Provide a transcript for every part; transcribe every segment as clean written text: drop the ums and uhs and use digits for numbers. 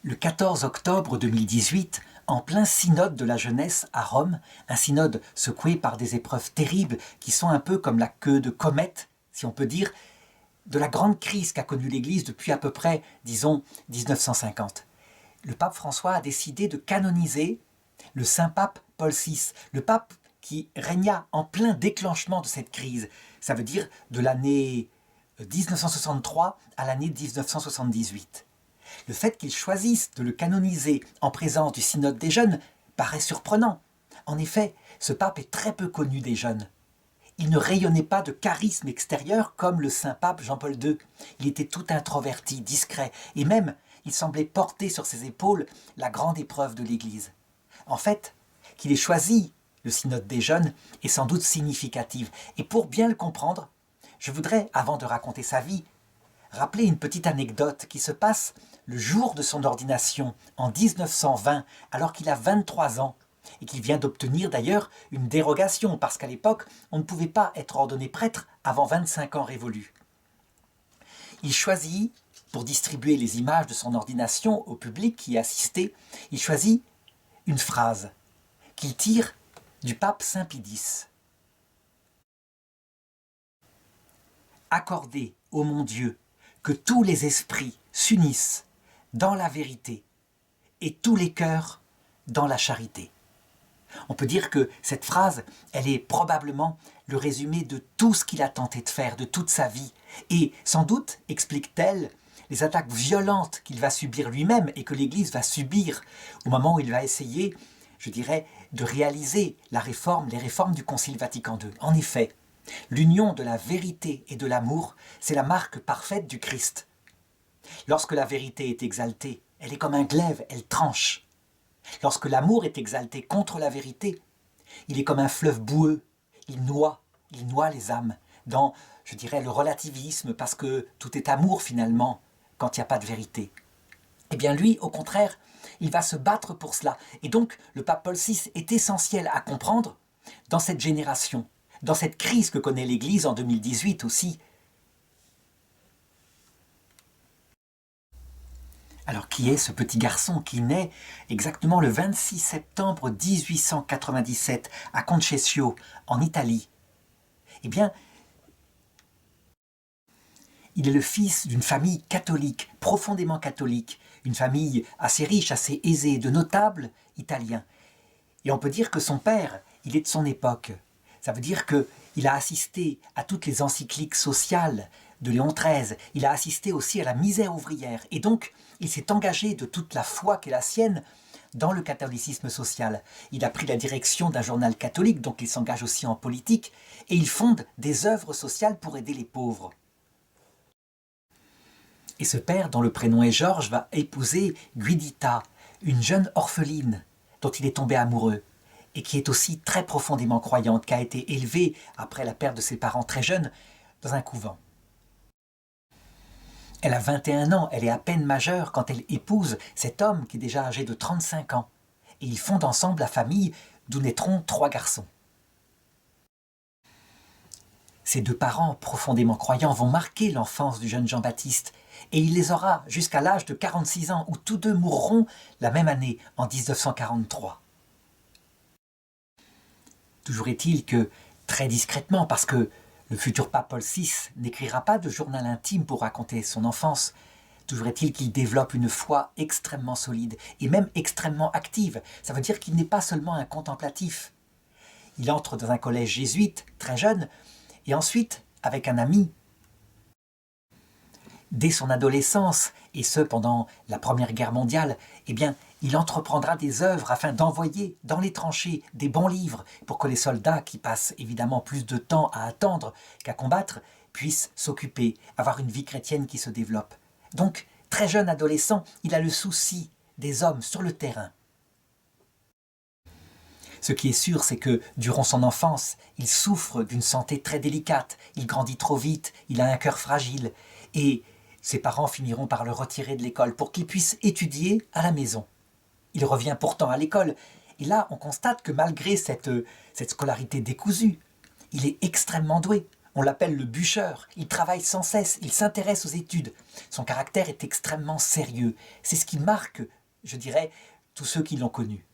Le 14 octobre 2018, en plein synode de la jeunesse à Rome, un synode secoué par des épreuves terribles qui sont un peu comme la queue de comète, si on peut dire, de la grande crise qu'a connue l'Église depuis à peu près, disons, 1950. Le pape François a décidé de canoniser le Saint-Pape Paul VI, le pape qui régna en plein déclenchement de cette crise. Ça veut dire de l'année 1963 à l'année 1978. Le fait qu'il choisisse de le canoniser en présence du synode des jeunes paraît surprenant. En effet, ce pape est très peu connu des jeunes. Il ne rayonnait pas de charisme extérieur comme le Saint-Pape Jean-Paul II. Il était tout introverti, discret, et même il semblait porter sur ses épaules la grande épreuve de l'Église. En fait, qu'il ait choisi le synode des jeunes est sans doute significatif. Et pour bien le comprendre, je voudrais, avant de raconter sa vie, rappeler une petite anecdote qui se passe le jour de son ordination en 1920, alors qu'il a 23 ans, et qu'il vient d'obtenir d'ailleurs une dérogation, parce qu'à l'époque, on ne pouvait pas être ordonné prêtre avant 25 ans révolus. Il choisit, pour distribuer les images de son ordination au public qui y assistait, il choisit une phrase qu'il tire du pape Saint Pie X. « Accordez, ô mon Dieu, que tous les esprits s'unissent dans la vérité et tous les cœurs dans la charité. » On peut dire que cette phrase, elle est probablement le résumé de tout ce qu'il a tenté de faire, de toute sa vie. Et sans doute explique-t-elle les attaques violentes qu'il va subir lui-même et que l'Église va subir au moment où il va essayer, je dirais, de réaliser les réformes du Concile Vatican II. En effet, l'union de la vérité et de l'amour, c'est la marque parfaite du Christ. Lorsque la vérité est exaltée, elle est comme un glaive, elle tranche. Lorsque l'amour est exalté contre la vérité, il est comme un fleuve boueux, il noie les âmes dans, je dirais, le relativisme, parce que tout est amour finalement, quand il n'y a pas de vérité. Eh bien lui, au contraire, il va se battre pour cela. Et donc, le pape Paul VI est essentiel à comprendre dans cette génération, dans cette crise que connaît l'Église en 2018 aussi. Alors qui est ce petit garçon qui naît exactement le 26 septembre 1897 à Concesio, en Italie? Eh bien, il est le fils d'une famille catholique, profondément catholique, une famille assez riche, assez aisée, de notables italiens. Et on peut dire que son père, il est de son époque. Ça veut dire qu'il a assisté à toutes les encycliques sociales de Léon XIII, il a assisté aussi à la misère ouvrière, et donc il s'est engagé de toute la foi qu'est la sienne dans le catholicisme social. Il a pris la direction d'un journal catholique, donc il s'engage aussi en politique, et il fonde des œuvres sociales pour aider les pauvres. Et ce père, dont le prénom est Georges, va épouser Guidita, une jeune orpheline dont il est tombé amoureux, et qui est aussi très profondément croyante, qui a été élevée, après la perte de ses parents très jeunes, dans un couvent. Elle a 21 ans, elle est à peine majeure quand elle épouse cet homme qui est déjà âgé de 35 ans. Et ils fondent ensemble la famille d'où naîtront 3 garçons. Ces 2 parents profondément croyants vont marquer l'enfance du jeune Jean-Baptiste, et il les aura jusqu'à l'âge de 46 ans, où tous 2 mourront la même année, en 1943. Toujours est-il que, très discrètement, parce que le futur pape Paul VI n'écrira pas de journal intime pour raconter son enfance, toujours est-il qu'il développe une foi extrêmement solide, et même extrêmement active. Ça veut dire qu'il n'est pas seulement un contemplatif. Il entre dans un collège jésuite, très jeune, et ensuite, avec un ami, dès son adolescence, et ce pendant la Première Guerre mondiale, eh bien, il entreprendra des œuvres afin d'envoyer dans les tranchées des bons livres pour que les soldats, qui passent évidemment plus de temps à attendre qu'à combattre, puissent s'occuper, avoir une vie chrétienne qui se développe. Donc, très jeune adolescent, il a le souci des hommes sur le terrain. Ce qui est sûr, c'est que, durant son enfance, il souffre d'une santé très délicate, il grandit trop vite, il a un cœur fragile, et ses parents finiront par le retirer de l'école pour qu'il puisse étudier à la maison. Il revient pourtant à l'école, et là, on constate que malgré cette scolarité décousue, il est extrêmement doué. On l'appelle le bûcheur, il travaille sans cesse, il s'intéresse aux études. Son caractère est extrêmement sérieux. C'est ce qui marque je dirais, tous ceux qui l'ont connu.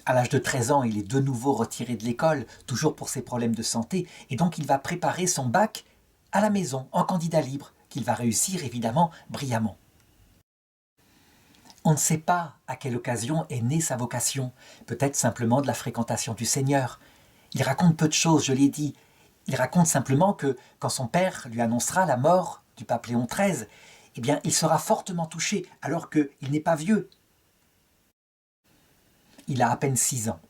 À l'âge de 13 ans, il est de nouveau retiré de l'école, toujours pour ses problèmes de santé, et donc il va préparer son bac à la maison, en candidat libre, qu'il va réussir évidemment brillamment. On ne sait pas à quelle occasion est née sa vocation, peut-être simplement de la fréquentation du Seigneur. Il raconte peu de choses, je l'ai dit. Il raconte simplement que quand son père lui annoncera la mort du pape Léon XIII, eh bien, il sera fortement touché, alors qu'il n'est pas vieux. Il a à peine 6 ans.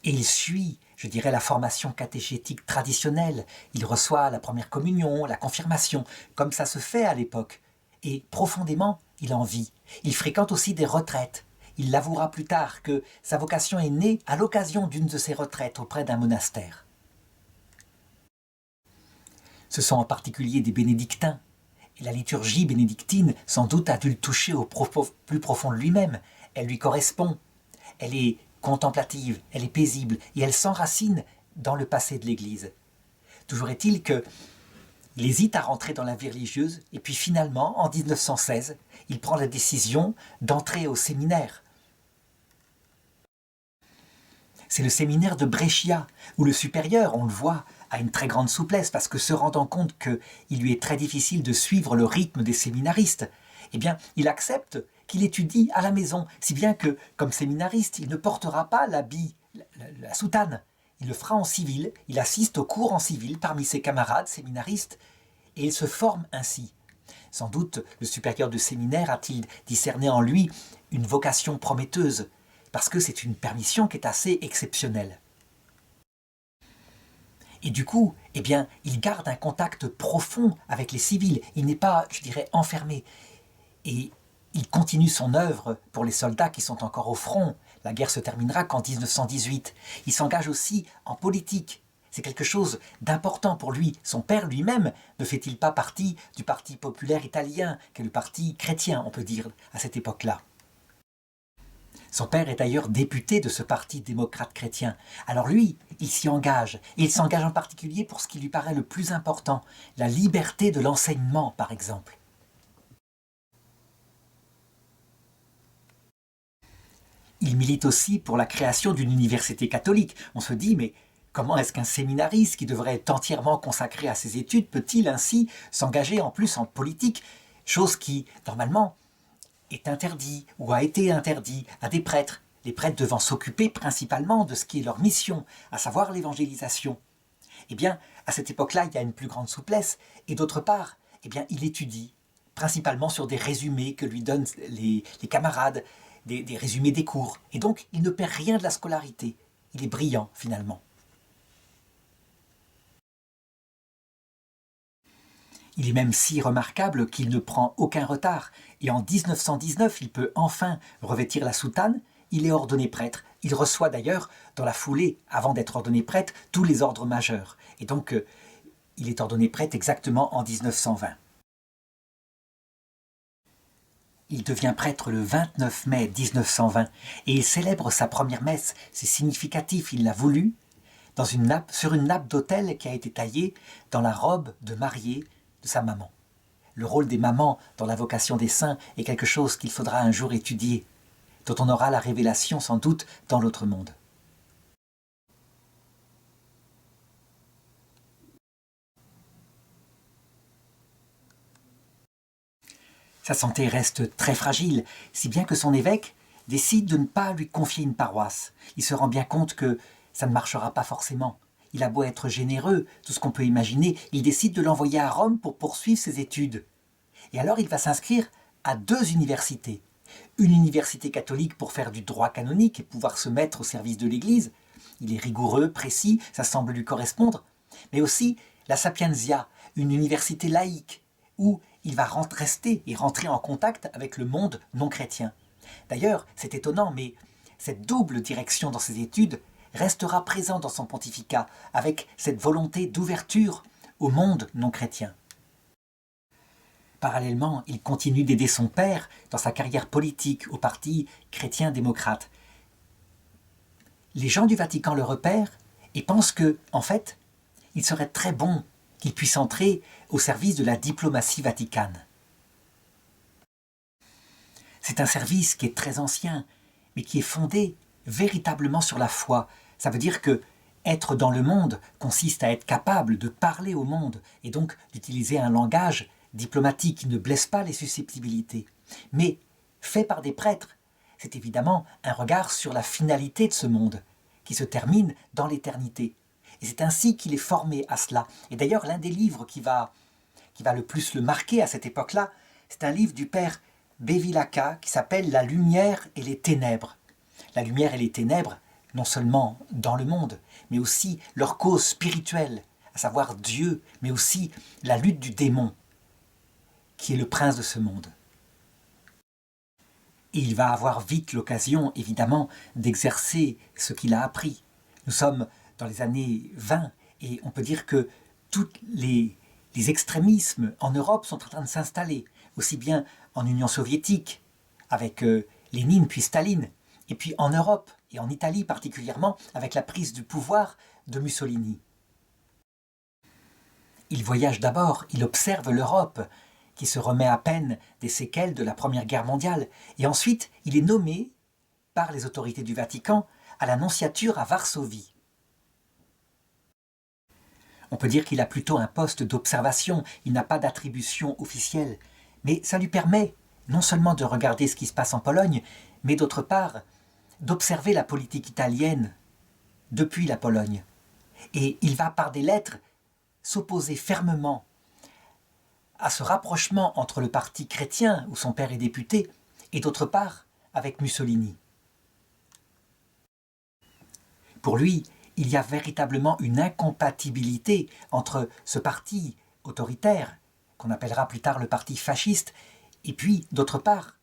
Et il suit, je dirais, la formation catéchétique traditionnelle. Il reçoit la première communion, la confirmation, comme ça se fait à l'époque. Et profondément, il en vit. Il fréquente aussi des retraites. Il l'avouera plus tard que sa vocation est née à l'occasion d'une de ces retraites auprès d'un monastère. Ce sont en particulier des bénédictins. Et la liturgie bénédictine, sans doute, a dû le toucher au plus profond de lui-même. Elle lui correspond. Elle est contemplative, elle est paisible, et elle s'enracine dans le passé de l'Église. Toujours est-il qu'il hésite à rentrer dans la vie religieuse, et puis finalement, en 1916, il prend la décision d'entrer au séminaire. C'est le séminaire de Brescia, où le supérieur, on le voit, a une très grande souplesse, parce que se rendant compte qu'il lui est très difficile de suivre le rythme des séminaristes, eh bien, il accepte qu'il étudie à la maison, si bien que, comme séminariste, il ne portera pas l'habit, la soutane. Il le fera en civil, il assiste aux cours en civil parmi ses camarades séminaristes, et il se forme ainsi. Sans doute, le supérieur du séminaire a-t-il discerné en lui une vocation prometteuse, parce que c'est une permission qui est assez exceptionnelle. Et du coup, eh bien, il garde un contact profond avec les civils. Il n'est pas, je dirais, enfermé. Et il continue son œuvre pour les soldats qui sont encore au front. La guerre se terminera qu'en 1918. Il s'engage aussi en politique. C'est quelque chose d'important pour lui. Son père lui-même ne fait-il pas partie du Parti populaire italien, qui est le parti chrétien, on peut dire, à cette époque-là. Son père est d'ailleurs député de ce parti démocrate chrétien. Alors lui, il s'y engage. Et il s'engage en particulier pour ce qui lui paraît le plus important, la liberté de l'enseignement, par exemple. Il milite aussi pour la création d'une université catholique. On se dit, mais comment est-ce qu'un séminariste qui devrait être entièrement consacré à ses études peut-il ainsi s'engager en plus en politique, chose qui, normalement, est interdit ou a été interdit à des prêtres, les prêtres devant s'occuper principalement de ce qui est leur mission, à savoir l'évangélisation. Eh bien, à cette époque-là, il y a une plus grande souplesse, et d'autre part, eh bien, il étudie, principalement sur des résumés que lui donnent les camarades, des résumés des cours, et donc il ne perd rien de la scolarité, il est brillant finalement. Il est même si remarquable qu'il ne prend aucun retard, et en 1919, il peut enfin revêtir la soutane, il est ordonné prêtre. Il reçoit d'ailleurs, dans la foulée, avant d'être ordonné prêtre, tous les ordres majeurs. Et donc, il est ordonné prêtre exactement en 1920. Il devient prêtre le 29 mai 1920, et il célèbre sa première messe, c'est significatif, il l'a voulu, sur une nappe d'autel qui a été taillée dans la robe de mariée de sa maman. Le rôle des mamans dans la vocation des saints est quelque chose qu'il faudra un jour étudier, dont on aura la révélation sans doute dans l'autre monde. Sa santé reste très fragile, si bien que son évêque décide de ne pas lui confier une paroisse. Il se rend bien compte que ça ne marchera pas forcément. Il a beau être généreux, tout ce qu'on peut imaginer, il décide de l'envoyer à Rome pour poursuivre ses études. Et alors il va s'inscrire à 2 universités. Une université catholique pour faire du droit canonique et pouvoir se mettre au service de l'Église. Il est rigoureux, précis, ça semble lui correspondre. Mais aussi la Sapienza, une université laïque, où il va rester et rentrer en contact avec le monde non chrétien. D'ailleurs, c'est étonnant, mais cette double direction dans ses études restera présente dans son pontificat, avec cette volonté d'ouverture au monde non chrétien. Parallèlement, il continue d'aider son père dans sa carrière politique au parti chrétien-démocrate. Les gens du Vatican le repèrent et pensent que, en fait, il serait très bon qu'il puisse entrer au service de la diplomatie vaticane. C'est un service qui est très ancien, mais qui est fondé véritablement sur la foi. Ça veut dire que être dans le monde consiste à être capable de parler au monde et donc d'utiliser un langage diplomatique qui ne blesse pas les susceptibilités. Mais fait par des prêtres, c'est évidemment un regard sur la finalité de ce monde, qui se termine dans l'éternité. Et c'est ainsi qu'il est formé à cela. Et d'ailleurs, l'un des livres qui va le plus le marquer à cette époque-là, c'est un livre du père Bevilacqua qui s'appelle « La lumière et les ténèbres ». La lumière et les ténèbres, non seulement dans le monde, mais aussi leur cause spirituelle, à savoir Dieu, mais aussi la lutte du démon, qui est le prince de ce monde. Et il va avoir vite l'occasion, évidemment, d'exercer ce qu'il a appris. Nous sommes dans les années 20 et on peut dire que tous les extrémismes en Europe sont en train de s'installer, aussi bien en Union soviétique, avec Lénine puis Staline, et puis en Europe, et en Italie particulièrement, avec la prise du pouvoir de Mussolini. Il voyage d'abord, il observe l'Europe, qui se remet à peine des séquelles de la Première Guerre mondiale, et ensuite il est nommé par les autorités du Vatican à la nonciature à Varsovie. On peut dire qu'il a plutôt un poste d'observation, il n'a pas d'attribution officielle, mais ça lui permet non seulement de regarder ce qui se passe en Pologne, mais d'autre part d'observer la politique italienne depuis la Pologne. Et il va par des lettres s'opposer fermement à ce rapprochement entre le parti chrétien, où son père est député, et d'autre part avec Mussolini. Pour lui, il y a véritablement une incompatibilité entre ce parti autoritaire, qu'on appellera plus tard le parti fasciste, et puis, d'autre part,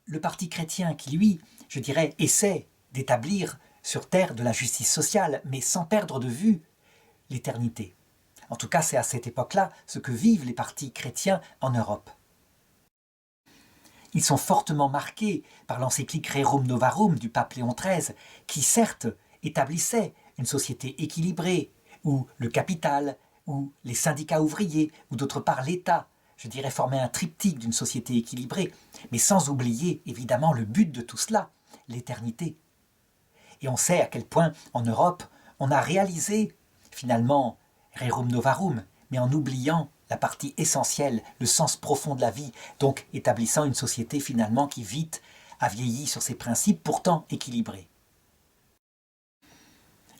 le parti chrétien qui, lui, je dirais, essaie d'établir sur terre de la justice sociale, mais sans perdre de vue l'éternité. En tout cas, c'est à cette époque-là ce que vivent les partis chrétiens en Europe. Ils sont fortement marqués par l'encyclique Rerum Novarum du pape Léon XIII, qui certes établissait une société équilibrée, où le capital, où les syndicats ouvriers, ou d'autre part l'État, je dirais, formaient un triptyque d'une société équilibrée, mais sans oublier évidemment le but de tout cela, l'éternité. Et on sait à quel point en Europe, on a réalisé finalement Rerum Novarum, mais en oubliant la partie essentielle, le sens profond de la vie, donc établissant une société finalement qui vite a vieilli sur ses principes pourtant équilibrés.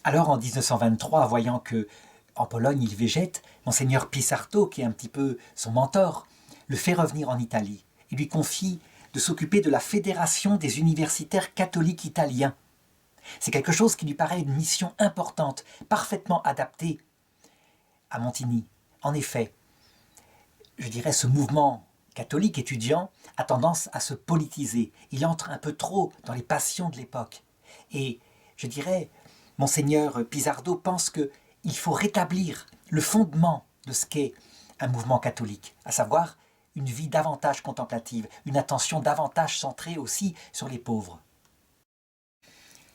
Alors en 1923, voyant que en Pologne il végète, Monseigneur Pisarto, qui est un petit peu son mentor, le fait revenir en Italie et lui confie de s'occuper de la Fédération des universitaires catholiques italiens. C'est quelque chose qui lui paraît une mission importante, parfaitement adaptée à Montigny. En effet, je dirais ce mouvement catholique étudiant a tendance à se politiser. Il entre un peu trop dans les passions de l'époque. Et je dirais, Monseigneur Pisardo pense qu'il faut rétablir le fondement de ce qu'est un mouvement catholique, à savoir une vie davantage contemplative, une attention davantage centrée aussi sur les pauvres.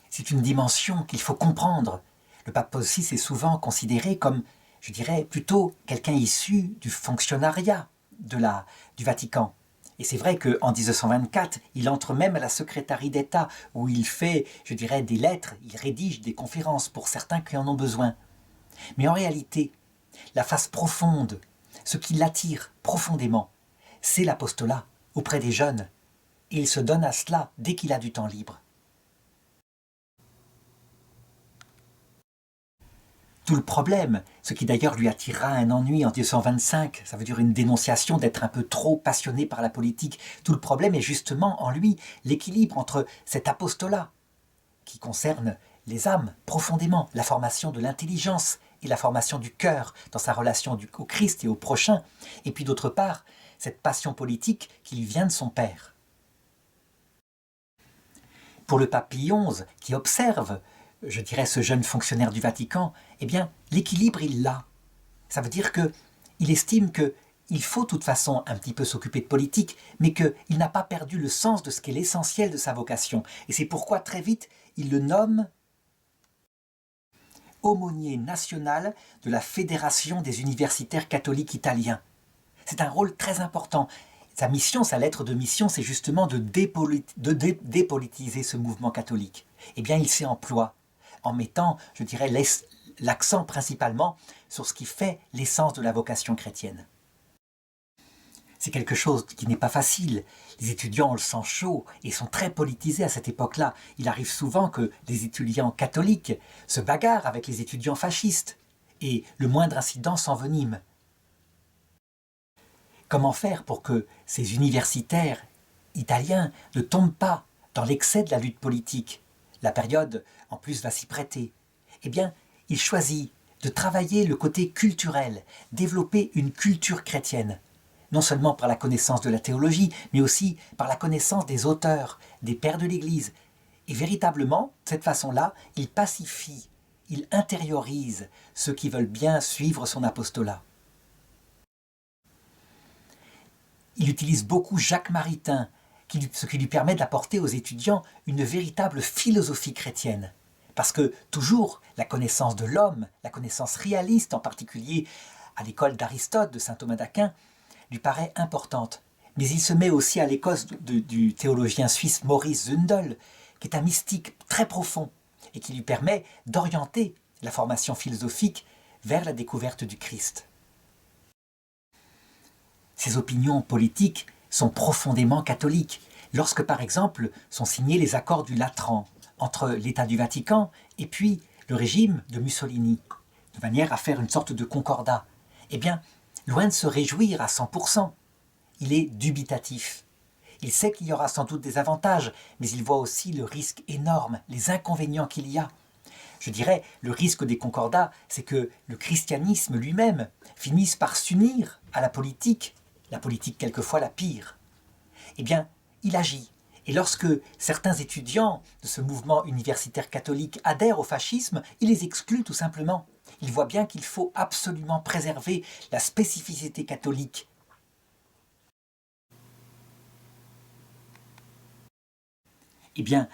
C'est une dimension qu'il faut comprendre. Le pape Paul VI est souvent considéré comme, je dirais, plutôt quelqu'un issu du fonctionnariat du Vatican. Et c'est vrai qu'en 1924, il entre même à la secrétaire d'État, où il fait, je dirais, des lettres, il rédige des conférences pour certains qui en ont besoin. Mais en réalité, la face profonde, ce qui l'attire profondément, c'est l'apostolat auprès des jeunes. Et il se donne à cela dès qu'il a du temps libre. Tout le problème, ce qui d'ailleurs lui attirera un ennui en 1925, ça veut dire une dénonciation d'être un peu trop passionné par la politique, tout le problème est justement en lui l'équilibre entre cet apostolat, qui concerne les âmes profondément, la formation de l'intelligence et la formation du cœur dans sa relation au Christ et au prochain, et puis d'autre part, cette passion politique qui lui vient de son père. Pour le pape Pie XI, qui observe, je dirais, ce jeune fonctionnaire du Vatican, eh bien, l'équilibre, il l'a. Ça veut dire qu'il estime qu'il faut de toute façon un petit peu s'occuper de politique, mais qu'il n'a pas perdu le sens de ce qu'est l'essentiel de sa vocation. Et c'est pourquoi, très vite, il le nomme aumônier national de la Fédération des universitaires catholiques italiens. C'est un rôle très important. Sa mission, sa lettre de mission, c'est justement de dépolitiser ce mouvement catholique. Eh bien, il s'y emploie en mettant, je dirais, l'accent principalement sur ce qui fait l'essence de la vocation chrétienne. C'est quelque chose qui n'est pas facile. Les étudiants ont le sang chaud et sont très politisés à cette époque-là. Il arrive souvent que les étudiants catholiques se bagarrent avec les étudiants fascistes et le moindre incident s'envenime. Comment faire pour que ces universitaires italiens ne tombent pas dans l'excès de la lutte politique? La période, en plus, va s'y prêter. Eh bien, il choisit de travailler le côté culturel, développer une culture chrétienne, non seulement par la connaissance de la théologie, mais aussi par la connaissance des auteurs, des pères de l'Église. Et véritablement, de cette façon-là, il pacifie, il intériorise ceux qui veulent bien suivre son apostolat. Il utilise beaucoup Jacques Maritain, ce qui lui permet d'apporter aux étudiants une véritable philosophie chrétienne. Parce que toujours, la connaissance de l'homme, la connaissance réaliste en particulier à l'école d'Aristote, de saint Thomas d'Aquin, lui paraît importante. Mais il se met aussi à l'école du théologien suisse Maurice Zundel, qui est un mystique très profond et qui lui permet d'orienter la formation philosophique vers la découverte du Christ. Ses opinions politiques sont profondément catholiques. Lorsque, par exemple, sont signés les accords du Latran entre l'État du Vatican et puis le régime de Mussolini, de manière à faire une sorte de concordat, eh bien, loin de se réjouir à 100%, il est dubitatif. Il sait qu'il y aura sans doute des avantages, mais il voit aussi le risque énorme, les inconvénients qu'il y a. Je dirais, le risque des concordats, c'est que le christianisme lui-même finisse par s'unir à la politique quelquefois la pire. Eh bien, il agit. Et lorsque certains étudiants de ce mouvement universitaire catholique adhèrent au fascisme, il les exclut tout simplement. Il voit bien qu'il faut absolument préserver la spécificité catholique. Eh bien,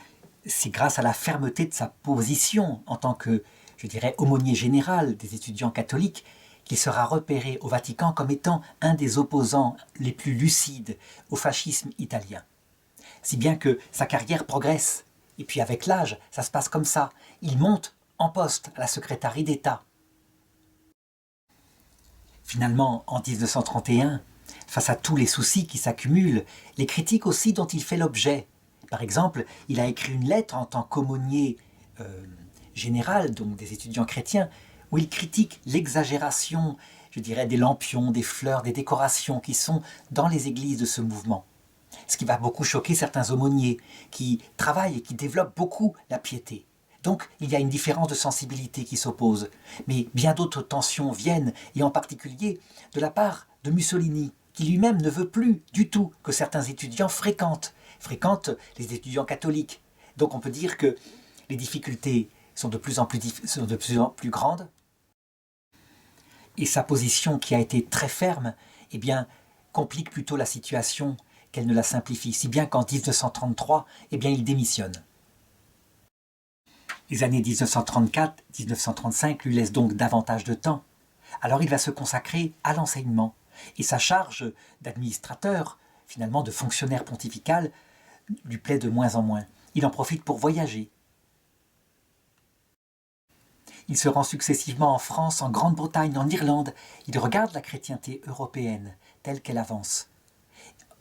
c'est grâce à la fermeté de sa position en tant que, je dirais, aumônier général des étudiants catholiques qu'il sera repéré au Vatican comme étant un des opposants les plus lucides au fascisme italien. Si bien que sa carrière progresse. Et puis avec l'âge, ça se passe comme ça. Il monte en poste à la secrétaire d'État. Finalement, en 1931, face à tous les soucis qui s'accumulent, les critiques aussi dont il fait l'objet. Par exemple, il a écrit une lettre en tant qu'aumônier général, donc des étudiants chrétiens, où il critique l'exagération, je dirais, des lampions, des fleurs, des décorations qui sont dans les églises de ce mouvement. Ce qui va beaucoup choquer certains aumôniers qui travaillent et qui développent beaucoup la piété. Donc, il y a une différence de sensibilité qui s'oppose. Mais bien d'autres tensions viennent, et en particulier de la part de Mussolini, qui lui-même ne veut plus du tout que certains étudiants fréquentent les étudiants catholiques. Donc on peut dire que les difficultés sont de plus en plus grandes. Et sa position, qui a été très ferme, eh bien, complique plutôt la situation qu'elle ne la simplifie, si bien qu'en 1933, eh bien, il démissionne. Les années 1934-1935 lui laissent donc davantage de temps. Alors il va se consacrer à l'enseignement. Et sa charge d'administrateur, finalement de fonctionnaire pontifical, lui plaît de moins en moins. Il en profite pour voyager. Il se rend successivement en France, en Grande-Bretagne, en Irlande. Il regarde la chrétienté européenne telle qu'elle avance.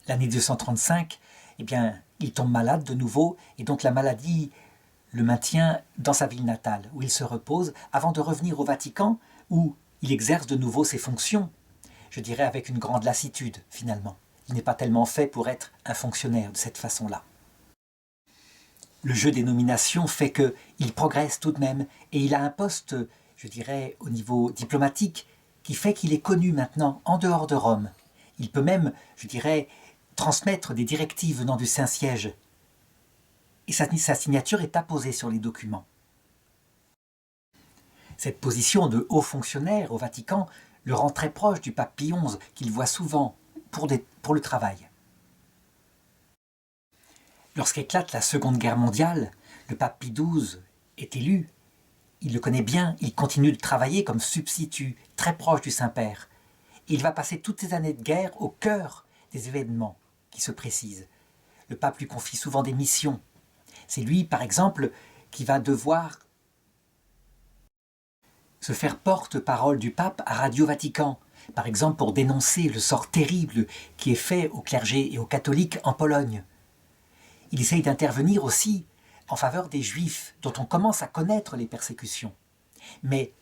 L'année 235, eh bien, il tombe malade de nouveau, et donc la maladie le maintient dans sa ville natale, où il se repose, avant de revenir au Vatican, où il exerce de nouveau ses fonctions, je dirais avec une grande lassitude, finalement. Il n'est pas tellement fait pour être un fonctionnaire de cette façon-là. Le jeu des nominations fait qu'il progresse tout de même, et il a un poste, je dirais, au niveau diplomatique, qui fait qu'il est connu maintenant en dehors de Rome. Il peut même, je dirais, transmettre des directives venant du Saint-Siège. Et sa signature est apposée sur les documents. Cette position de haut fonctionnaire au Vatican le rend très proche du pape Pie XI, qu'il voit souvent pour le travail. Lorsqu'éclate la Seconde Guerre mondiale, le pape Pie XII est élu. Il le connaît bien, il continue de travailler comme substitut, très proche du Saint-Père. Il va passer toutes ces années de guerre au cœur des événements qui se précisent. Le pape lui confie souvent des missions. C'est lui, par exemple, qui va devoir se faire porte-parole du pape à Radio Vatican, par exemple pour dénoncer le sort terrible qui est fait au clergé et aux catholiques en Pologne. Il essaye d'intervenir aussi en faveur des Juifs, dont on commence à connaître les persécutions. Mais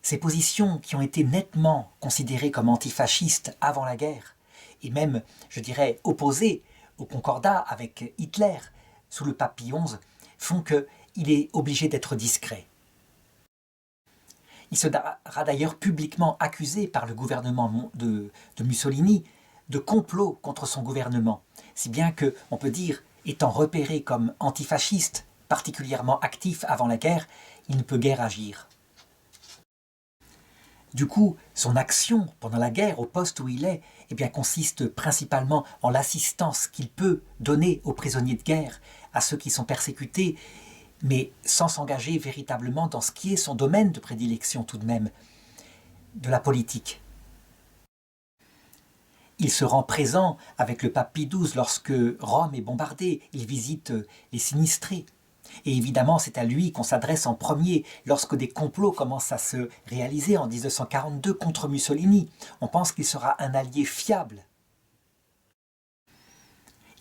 ces positions qui ont été nettement considérées comme antifascistes avant la guerre, et même, je dirais, opposées au concordat avec Hitler sous le pape Pie XI, font qu'il est obligé d'être discret. Il sera d'ailleurs publiquement accusé par le gouvernement de Mussolini de complot contre son gouvernement, si bien qu'on peut dire, étant repéré comme antifasciste, particulièrement actif avant la guerre, il ne peut guère agir. Du coup, son action pendant la guerre, au poste où il est, eh bien, consiste principalement en l'assistance qu'il peut donner aux prisonniers de guerre, à ceux qui sont persécutés, mais sans s'engager véritablement dans ce qui est son domaine de prédilection tout de même, de la politique. Il se rend présent avec le pape Pie XII lorsque Rome est bombardée, il visite les sinistrés. Et évidemment, c'est à lui qu'on s'adresse en premier lorsque des complots commencent à se réaliser en 1942 contre Mussolini. On pense qu'il sera un allié fiable.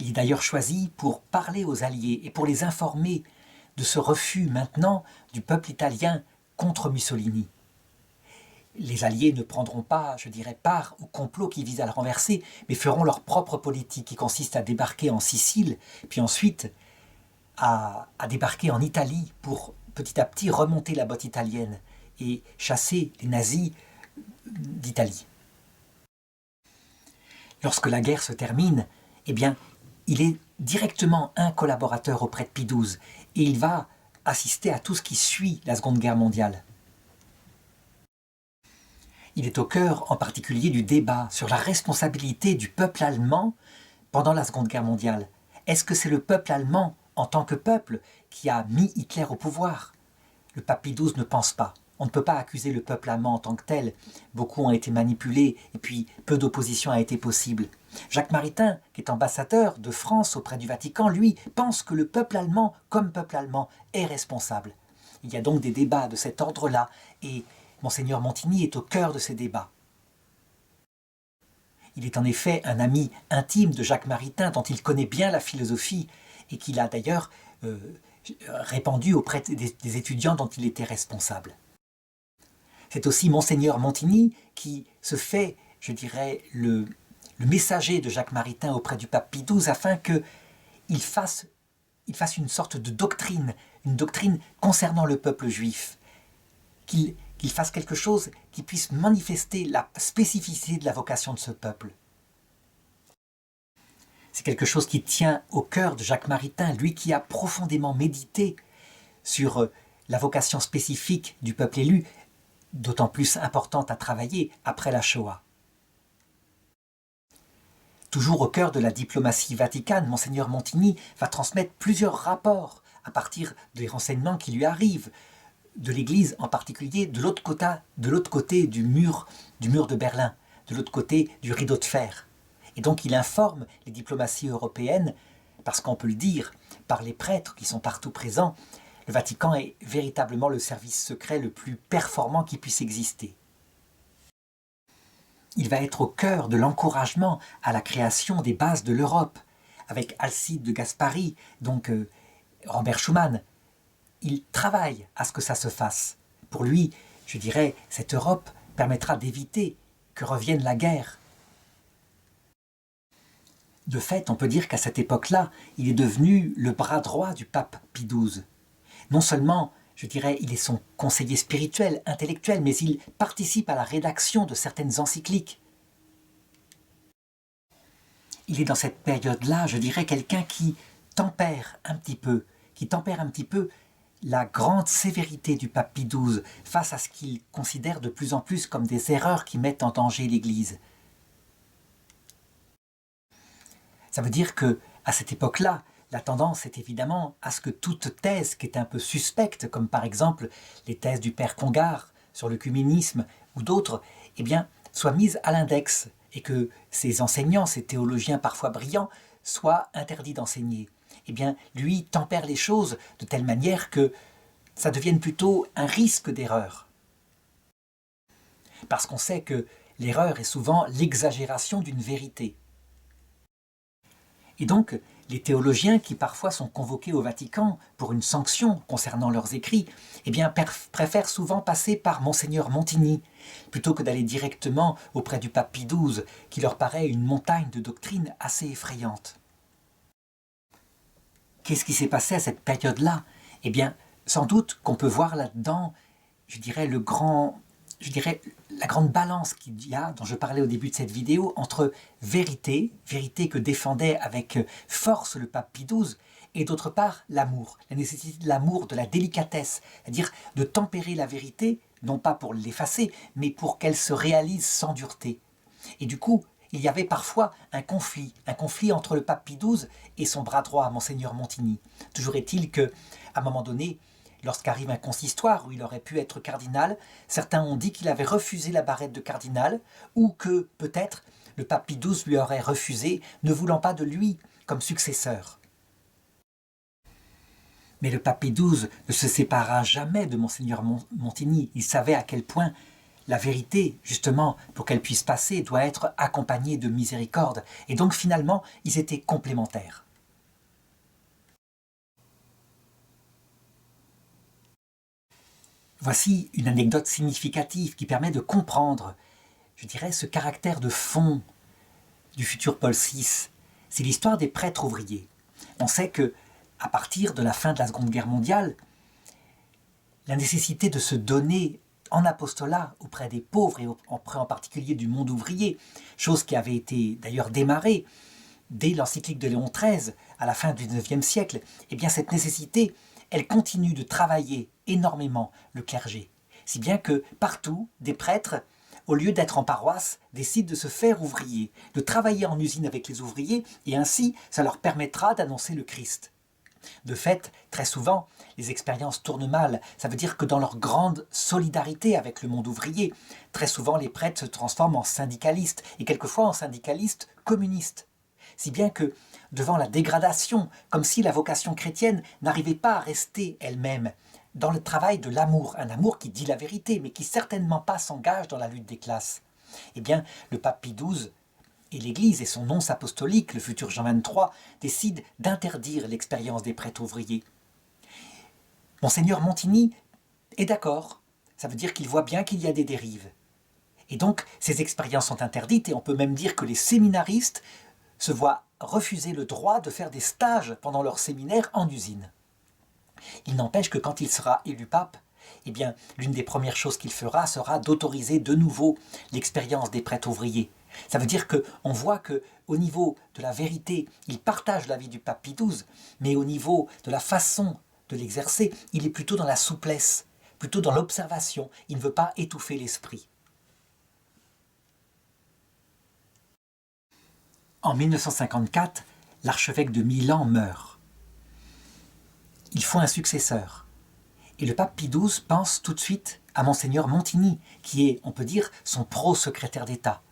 Il est d'ailleurs choisi pour parler aux alliés et pour les informer de ce refus maintenant du peuple italien contre Mussolini. Les alliés ne prendront pas, je dirais, part au complot qui vise à le renverser, mais feront leur propre politique qui consiste à débarquer en Sicile, puis ensuite à débarquer en Italie pour petit à petit remonter la botte italienne et chasser les nazis d'Italie. Lorsque la guerre se termine, eh bien, il est directement un collaborateur auprès de Pie XII et il va assister à tout ce qui suit la Seconde Guerre mondiale. Il est au cœur en particulier du débat sur la responsabilité du peuple allemand pendant la Seconde Guerre mondiale. Est-ce que c'est le peuple allemand en tant que peuple qui a mis Hitler au pouvoir? Le pape Pie XII ne pense pas. On ne peut pas accuser le peuple allemand en tant que tel. Beaucoup ont été manipulés et puis peu d'opposition a été possible. Jacques Maritain, qui est ambassadeur de France auprès du Vatican, lui, pense que le peuple allemand, comme peuple allemand, est responsable. Il y a donc des débats de cet ordre-là et Monseigneur Montigny est au cœur de ces débats. Il est en effet un ami intime de Jacques Maritain dont il connaît bien la philosophie et qu'il a d'ailleurs répandu auprès des étudiants dont il était responsable. C'est aussi Monseigneur Montigny qui se fait, je dirais, le messager de Jacques Maritain auprès du pape Pie XII afin qu'il fasse une sorte de doctrine, une doctrine concernant le peuple juif, qu'il fasse quelque chose qui puisse manifester la spécificité de la vocation de ce peuple. C'est quelque chose qui tient au cœur de Jacques Maritain, lui qui a profondément médité sur la vocation spécifique du peuple élu, d'autant plus importante à travailler après la Shoah. Toujours au cœur de la diplomatie vaticane, Monseigneur Montigny va transmettre plusieurs rapports à partir des renseignements qui lui arrivent, de l'Église en particulier, de l'autre côté du mur de Berlin, de l'autre côté du rideau de fer. Et donc il informe les diplomaties européennes, parce qu'on peut le dire, par les prêtres qui sont partout présents, le Vatican est véritablement le service secret le plus performant qui puisse exister. Il va être au cœur de l'encouragement à la création des bases de l'Europe, avec Alcide de Gasperi, donc Robert Schuman. Il travaille à ce que ça se fasse. Pour lui, je dirais, cette Europe permettra d'éviter que revienne la guerre. De fait, on peut dire qu'à cette époque-là, il est devenu le bras droit du pape Pie XII. Non seulement, je dirais, il est son conseiller spirituel, intellectuel, mais il participe à la rédaction de certaines encycliques. Il est dans cette période-là, je dirais, quelqu'un qui tempère un petit peu la grande sévérité du pape Pie XII face à ce qu'il considère de plus en plus comme des erreurs qui mettent en danger l'Église. Ça veut dire que, à cette époque-là, la tendance est évidemment à ce que toute thèse qui est un peu suspecte, comme par exemple les thèses du père Congar sur l'œcuménisme ou d'autres, eh bien, soit mise à l'index et que ces enseignants, ces théologiens parfois brillants, soient interdits d'enseigner. Eh bien, lui tempère les choses de telle manière que ça devienne plutôt un risque d'erreur. Parce qu'on sait que l'erreur est souvent l'exagération d'une vérité. Et donc, les théologiens qui parfois sont convoqués au Vatican pour une sanction concernant leurs écrits, eh bien, préfèrent souvent passer par Monseigneur Montigny, plutôt que d'aller directement auprès du pape Pie XII, qui leur paraît une montagne de doctrines assez effrayante. Qu'est-ce qui s'est passé à cette période-là? Eh bien, sans doute qu'on peut voir là-dedans, je dirais, la grande balance qu'il y a, dont je parlais au début de cette vidéo, entre vérité que défendait avec force le pape Pie XII, et d'autre part l'amour, la nécessité de l'amour, de la délicatesse, c'est-à-dire de tempérer la vérité, non pas pour l'effacer, mais pour qu'elle se réalise sans dureté. Et du coup, il y avait parfois un conflit entre le pape Pie XII et son bras droit, Monseigneur Montigny. Toujours est-il qu'à un moment donné, lorsqu'arrive un consistoire où il aurait pu être cardinal, certains ont dit qu'il avait refusé la barrette de cardinal, ou que, peut-être, le pape Pie XII lui aurait refusé, ne voulant pas de lui comme successeur. Mais le pape Pie XII ne se sépara jamais de Monseigneur Montigny. Il savait à quel point la vérité, justement, pour qu'elle puisse passer, doit être accompagnée de miséricorde. Et donc, finalement, ils étaient complémentaires. Voici une anecdote significative qui permet de comprendre, je dirais, ce caractère de fond du futur Paul VI. C'est l'histoire des prêtres ouvriers. On sait que, à partir de la fin de la Seconde Guerre mondiale, la nécessité de se donner en apostolat auprès des pauvres et auprès en particulier du monde ouvrier, chose qui avait été d'ailleurs démarrée dès l'encyclique de Léon XIII à la fin du XIXe siècle, eh bien cette nécessité, elle continue de travailler énormément le clergé. Si bien que partout, des prêtres, au lieu d'être en paroisse, décident de se faire ouvriers, de travailler en usine avec les ouvriers, et ainsi ça leur permettra d'annoncer le Christ. De fait, très souvent, les expériences tournent mal. Ça veut dire que dans leur grande solidarité avec le monde ouvrier, très souvent les prêtres se transforment en syndicalistes, et quelquefois en syndicalistes communistes. Si bien que, devant la dégradation, comme si la vocation chrétienne n'arrivait pas à rester elle-même dans le travail de l'amour, un amour qui dit la vérité, mais qui certainement pas s'engage dans la lutte des classes, eh bien, le pape Pie XII et l'Église et son nonce apostolique, le futur Jean XXIII, décident d'interdire l'expérience des prêtres ouvriers. Monseigneur Montigny est d'accord, ça veut dire qu'il voit bien qu'il y a des dérives. Et donc, ces expériences sont interdites, et on peut même dire que les séminaristes se voient refuser le droit de faire des stages pendant leur séminaire en usine. Il n'empêche que quand il sera élu pape, eh bien, l'une des premières choses qu'il fera sera d'autoriser de nouveau l'expérience des prêtres ouvriers. Ça veut dire qu'on voit qu'au niveau de la vérité, il partage l'avis du pape Pie XII, mais au niveau de la façon de l'exercer, il est plutôt dans la souplesse, plutôt dans l'observation. Il ne veut pas étouffer l'esprit. En 1954, l'archevêque de Milan meurt. Il faut un successeur. Et le pape Pie XII pense tout de suite à Monseigneur Montigny, qui est, on peut dire, son pro-secrétaire d'État.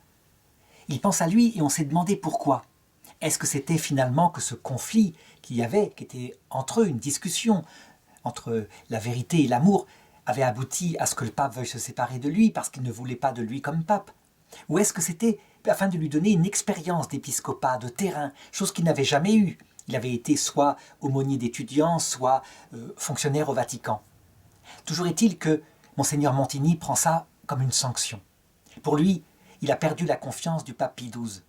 Il pense à lui et on s'est demandé pourquoi. Est-ce que c'était finalement que ce conflit qu'il y avait, qui était entre eux une discussion entre la vérité et l'amour, avait abouti à ce que le pape veuille se séparer de lui parce qu'il ne voulait pas de lui comme pape? Ou est-ce que c'était afin de lui donner une expérience d'épiscopat, de terrain, chose qu'il n'avait jamais eue? Il avait été soit aumônier d'étudiants, soit fonctionnaire au Vatican. Toujours est-il que Monseigneur Montigny prend ça comme une sanction. Pour lui, il a perdu la confiance du pape Pie XII.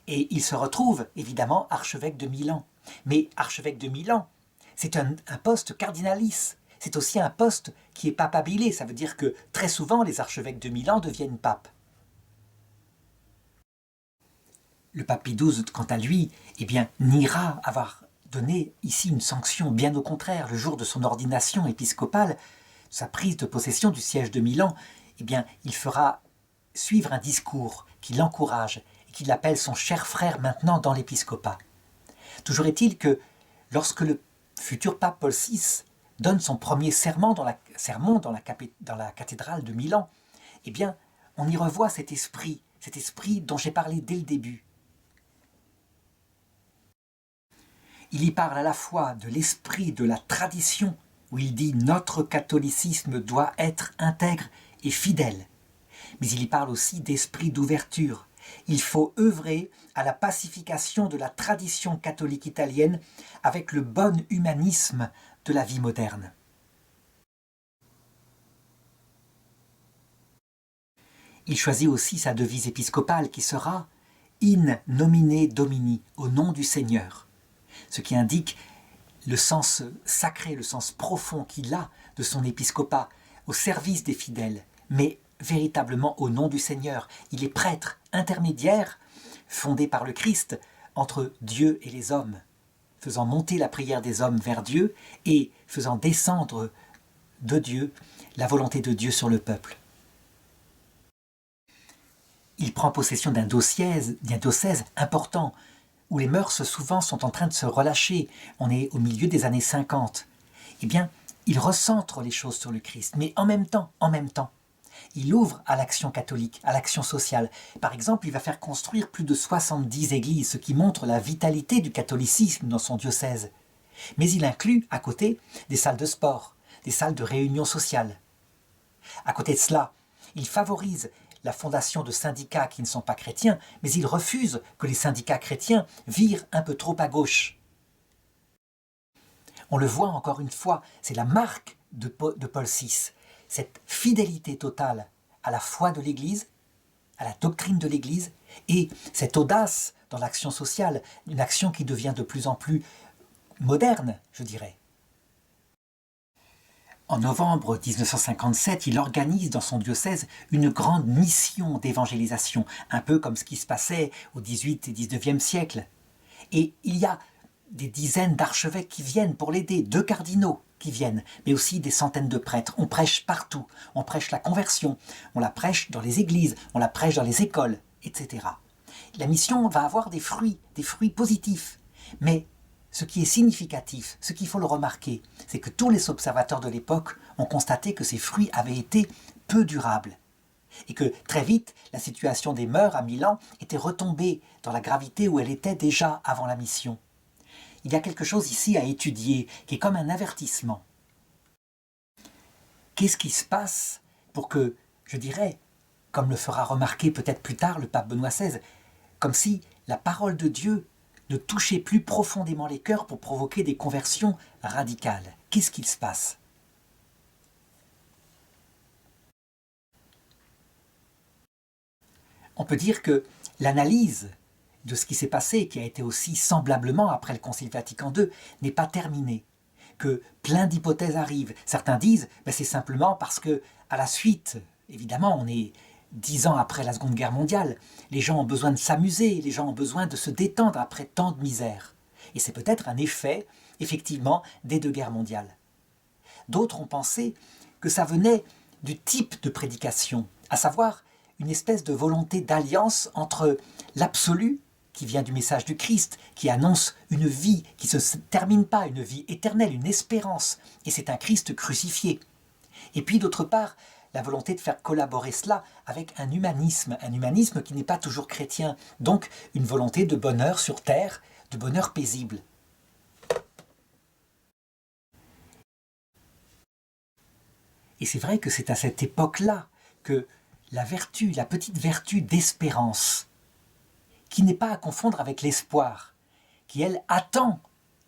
Et il se retrouve, évidemment, archevêque de Milan. Mais archevêque de Milan, c'est un poste cardinalice. C'est aussi un poste qui est papabilé. Ça veut dire que très souvent, les archevêques de Milan deviennent papes. Le pape Pie XII, quant à lui, eh bien, niera avoir donné ici une sanction. Bien au contraire, le jour de son ordination épiscopale, sa prise de possession du siège de Milan, eh bien, il fera suivre un discours qui l'encourage et qui l'appelle son cher frère maintenant dans l'épiscopat. Toujours est-il que lorsque le futur pape Paul VI donne son premier sermon dans la cathédrale de Milan, eh bien, on y revoit cet esprit cet esprit dont j'ai parlé dès le début. Il y parle à la fois de l'esprit de la tradition, où il dit « notre catholicisme doit être intègre et fidèle », mais il y parle aussi d'esprit d'ouverture. Il faut œuvrer à la pacification de la tradition catholique italienne avec le bon humanisme de la vie moderne. Il choisit aussi sa devise épiscopale qui sera « In nomine Domini », au nom du Seigneur, ce qui indique le sens sacré, le sens profond qu'il a de son épiscopat au service des fidèles, mais véritablement au nom du Seigneur. Il est prêtre intermédiaire, fondé par le Christ, entre Dieu et les hommes, faisant monter la prière des hommes vers Dieu et faisant descendre de Dieu la volonté de Dieu sur le peuple. Il prend possession d'un diocèse important, où les mœurs souvent sont en train de se relâcher. On est au milieu des années 50. Eh bien, il recentre les choses sur le Christ, mais en même temps, il ouvre à l'action catholique, à l'action sociale. Par exemple, il va faire construire plus de 70 églises, ce qui montre la vitalité du catholicisme dans son diocèse. Mais il inclut, à côté, des salles de sport, des salles de réunion sociale. À côté de cela, il favorise la fondation de syndicats qui ne sont pas chrétiens, mais il refuse que les syndicats chrétiens virent un peu trop à gauche. On le voit encore une fois, c'est la marque de Paul VI, cette fidélité totale à la foi de l'Église, à la doctrine de l'Église, et cette audace dans l'action sociale, une action qui devient de plus en plus moderne, je dirais. En novembre 1957, il organise dans son diocèse une grande mission d'évangélisation, un peu comme ce qui se passait au XVIIIe et XIXe siècle. Et il y a des dizaines d'archevêques qui viennent pour l'aider, 2 cardinaux qui viennent, mais aussi des centaines de prêtres. On prêche partout, on prêche la conversion, on la prêche dans les églises, on la prêche dans les écoles, etc. La mission va avoir des fruits positifs, mais ce qui est significatif, ce qu'il faut le remarquer, c'est que tous les observateurs de l'époque ont constaté que ces fruits avaient été peu durables et que très vite, la situation des mœurs à Milan était retombée dans la gravité où elle était déjà avant la mission. Il y a quelque chose ici à étudier qui est comme un avertissement. Qu'est-ce qui se passe pour que, je dirais, comme le fera remarquer peut-être plus tard le pape Benoît XVI, comme si la parole de Dieu ne touchait plus profondément les cœurs pour provoquer des conversions radicales. Qu'est-ce qu'il se passe ? On peut dire que l'analyse de ce qui s'est passé, qui a été aussi semblablement après le Concile Vatican II, n'est pas terminée, que plein d'hypothèses arrivent. Certains disent c'est simplement parce que, à la suite, évidemment, on est 10 ans après la Seconde Guerre mondiale, les gens ont besoin de s'amuser, les gens ont besoin de se détendre après tant de misère. Et c'est peut-être un effet, effectivement, des 2 guerres mondiales. D'autres ont pensé que ça venait du type de prédication, à savoir une espèce de volonté d'alliance entre l'absolu, qui vient du message du Christ, qui annonce une vie qui ne se termine pas, une vie éternelle, une espérance, et c'est un Christ crucifié. Et puis d'autre part, la volonté de faire collaborer cela avec un humanisme qui n'est pas toujours chrétien, donc une volonté de bonheur sur terre, de bonheur paisible. Et c'est vrai que c'est à cette époque-là que la vertu, la petite vertu d'espérance, qui n'est pas à confondre avec l'espoir, qui elle attend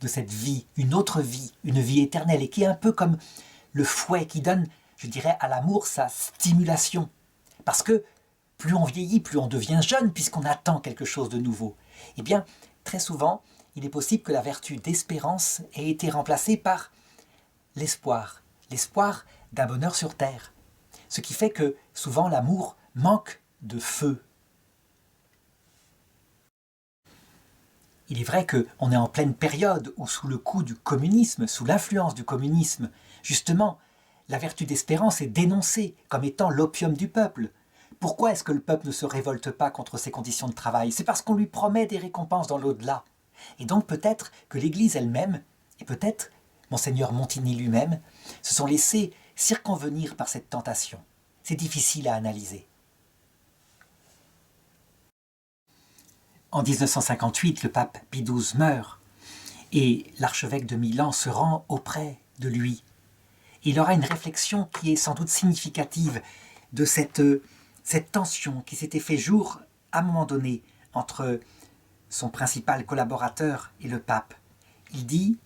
de cette vie, une autre vie, une vie éternelle, et qui est un peu comme le fouet qui donne, je dirais, à l'amour sa stimulation. Parce que plus on vieillit, plus on devient jeune, puisqu'on attend quelque chose de nouveau. Eh bien, très souvent, il est possible que la vertu d'espérance ait été remplacée par l'espoir d'un bonheur sur terre. Ce qui fait que souvent l'amour manque de feu. Il est vrai qu'on est en pleine période où, sous le coup du communisme, sous l'influence du communisme, justement, la vertu d'espérance est dénoncée comme étant l'opium du peuple. Pourquoi est-ce que le peuple ne se révolte pas contre ces conditions de travail ? C'est parce qu'on lui promet des récompenses dans l'au-delà. Et donc peut-être que l'Église elle-même, et peut-être Monseigneur Montigny lui-même, se sont laissés circonvenir par cette tentation. C'est difficile à analyser. En 1958, le pape Pie XII meurt et l'archevêque de Milan se rend auprès de lui. Il aura une réflexion qui est sans doute significative de cette tension qui s'était fait jour à un moment donné entre son principal collaborateur et le pape. Il dit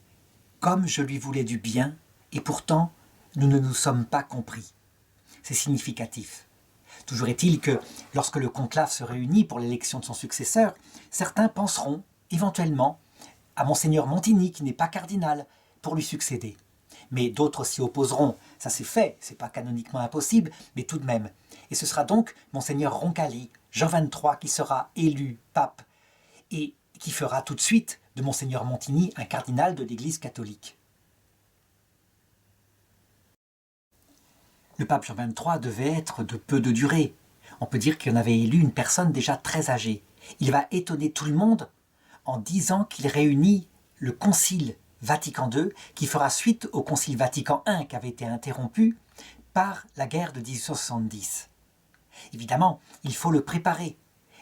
« Comme je lui voulais du bien, et pourtant nous ne nous sommes pas compris ». C'est significatif. Toujours est-il que lorsque le conclave se réunit pour l'élection de son successeur, certains penseront éventuellement à Monseigneur Montini, qui n'est pas cardinal, pour lui succéder. Mais d'autres s'y opposeront. Ça c'est fait, c'est pas canoniquement impossible, mais tout de même. Et ce sera donc Monseigneur Roncalli, Jean XXIII, qui sera élu pape et qui fera tout de suite de Monseigneur Montini un cardinal de l'Église catholique. Le pape Jean XXIII devait être de peu de durée. On peut dire qu'il en avait élu une personne déjà très âgée. Il va étonner tout le monde en disant qu'il réunit le Concile Vatican II, qui fera suite au Concile Vatican I, qui avait été interrompu par la guerre de 1870. Évidemment, il faut le préparer.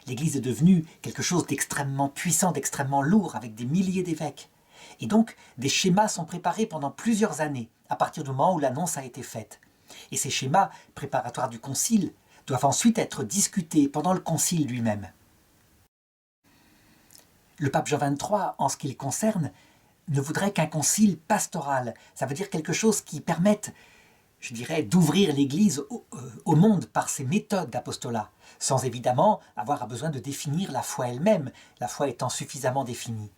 L'Église est devenue quelque chose d'extrêmement puissant, d'extrêmement lourd, avec des milliers d'évêques. Et donc, des schémas sont préparés pendant plusieurs années, à partir du moment où l'annonce a été faite. Et ces schémas préparatoires du concile doivent ensuite être discutés pendant le concile lui-même. Le pape Jean XXIII, en ce qui le concerne, ne voudrait qu'un concile pastoral. Ça veut dire quelque chose qui permette, je dirais, d'ouvrir l'Église au monde par ses méthodes d'apostolat, sans évidemment avoir besoin de définir la foi elle-même, la foi étant suffisamment définie.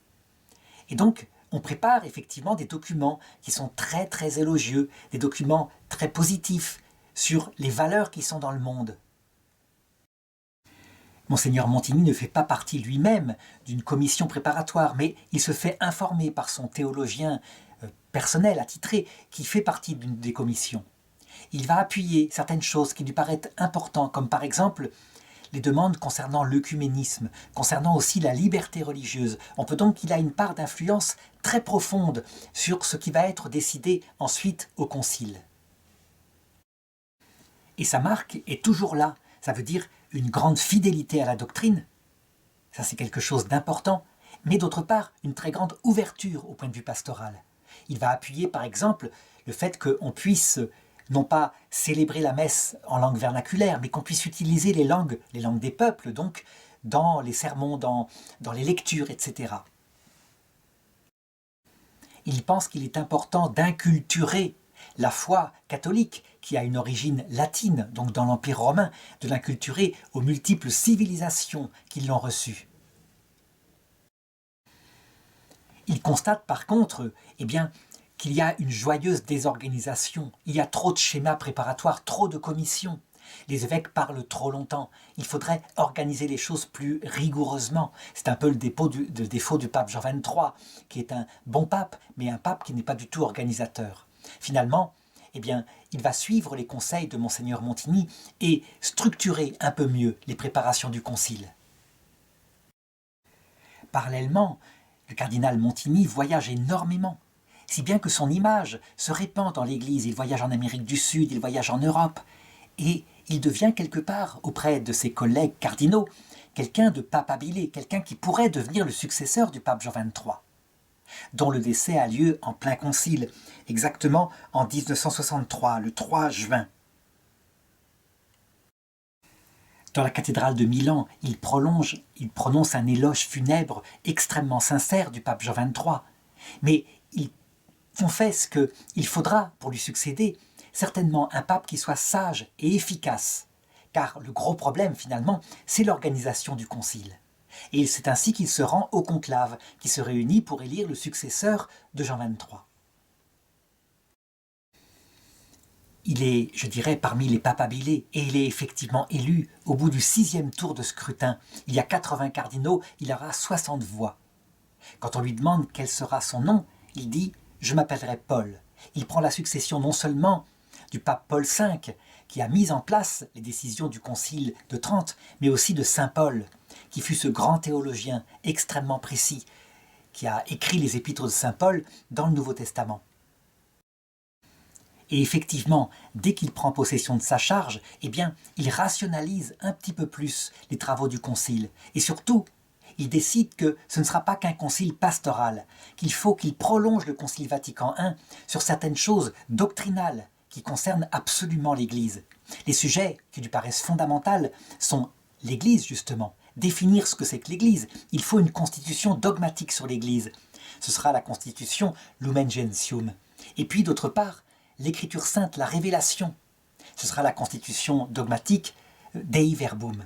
Et donc, on prépare effectivement des documents qui sont très très élogieux, des documents très positifs sur les valeurs qui sont dans le monde. Monseigneur Montini ne fait pas partie lui-même d'une commission préparatoire, mais il se fait informer par son théologien personnel, attitré, qui fait partie d'une des commissions. Il va appuyer certaines choses qui lui paraissent importantes, comme par exemple les demandes concernant l'œcuménisme, concernant aussi la liberté religieuse. On peut donc qu'il a une part d'influence très profonde sur ce qui va être décidé ensuite au concile. Et sa marque est toujours là, ça veut dire une grande fidélité à la doctrine, ça c'est quelque chose d'important, mais d'autre part une très grande ouverture au point de vue pastoral. Il va appuyer par exemple le fait qu'on puisse non pas célébrer la messe en langue vernaculaire, mais qu'on puisse utiliser les langues des peuples, donc dans les sermons, dans les lectures, etc. Il pense qu'il est important d'inculturer la foi catholique, qui a une origine latine, donc dans l'Empire romain, de l'inculturer aux multiples civilisations qui l'ont reçue. Il constate par contre, qu'il y a une joyeuse désorganisation, il y a trop de schémas préparatoires, trop de commissions. Les évêques parlent trop longtemps, il faudrait organiser les choses plus rigoureusement. C'est un peu le défaut du pape Jean XXIII, qui est un bon pape, mais un pape qui n'est pas du tout organisateur. Finalement, il va suivre les conseils de Monseigneur Montini et structurer un peu mieux les préparations du concile. Parallèlement, le cardinal Montini voyage énormément, si bien que son image se répand dans l'Église. Il voyage en Amérique du Sud, il voyage en Europe, et il devient quelque part, auprès de ses collègues cardinaux, quelqu'un de papabilé, quelqu'un qui pourrait devenir le successeur du pape Jean XXIII, dont le décès a lieu en plein concile, exactement en 1963, le 3 juin. Dans la cathédrale de Milan, il prononce un éloge funèbre extrêmement sincère du pape Jean XXIII, mais il confesse qu'il faudra, pour lui succéder, certainement un pape qui soit sage et efficace, car le gros problème finalement, c'est l'organisation du concile. Et c'est ainsi qu'il se rend au conclave, qui se réunit pour élire le successeur de Jean XXIII. Il est, je dirais, parmi les papabilés, et il est effectivement élu au bout du 6e tour de scrutin. Il y a 80 cardinaux, il aura 60 voix. Quand on lui demande quel sera son nom, il dit « Je m'appellerai Paul ». Il prend la succession non seulement du pape Paul V, qui a mis en place les décisions du Concile de Trente, mais aussi de saint Paul, qui fut ce grand théologien extrêmement précis, qui a écrit les épîtres de saint Paul dans le Nouveau Testament. Et effectivement, dès qu'il prend possession de sa charge, il rationalise un petit peu plus les travaux du Concile. Et surtout, il décide que ce ne sera pas qu'un concile pastoral, qu'il faut qu'il prolonge le concile Vatican I sur certaines choses doctrinales qui concernent absolument l'Église. Les sujets qui lui paraissent fondamentaux sont l'Église, justement. Définir ce que c'est que l'Église. Il faut une constitution dogmatique sur l'Église. Ce sera la constitution Lumen Gentium. Et puis, d'autre part, l'Écriture sainte, la révélation. Ce sera la constitution dogmatique Dei Verbum.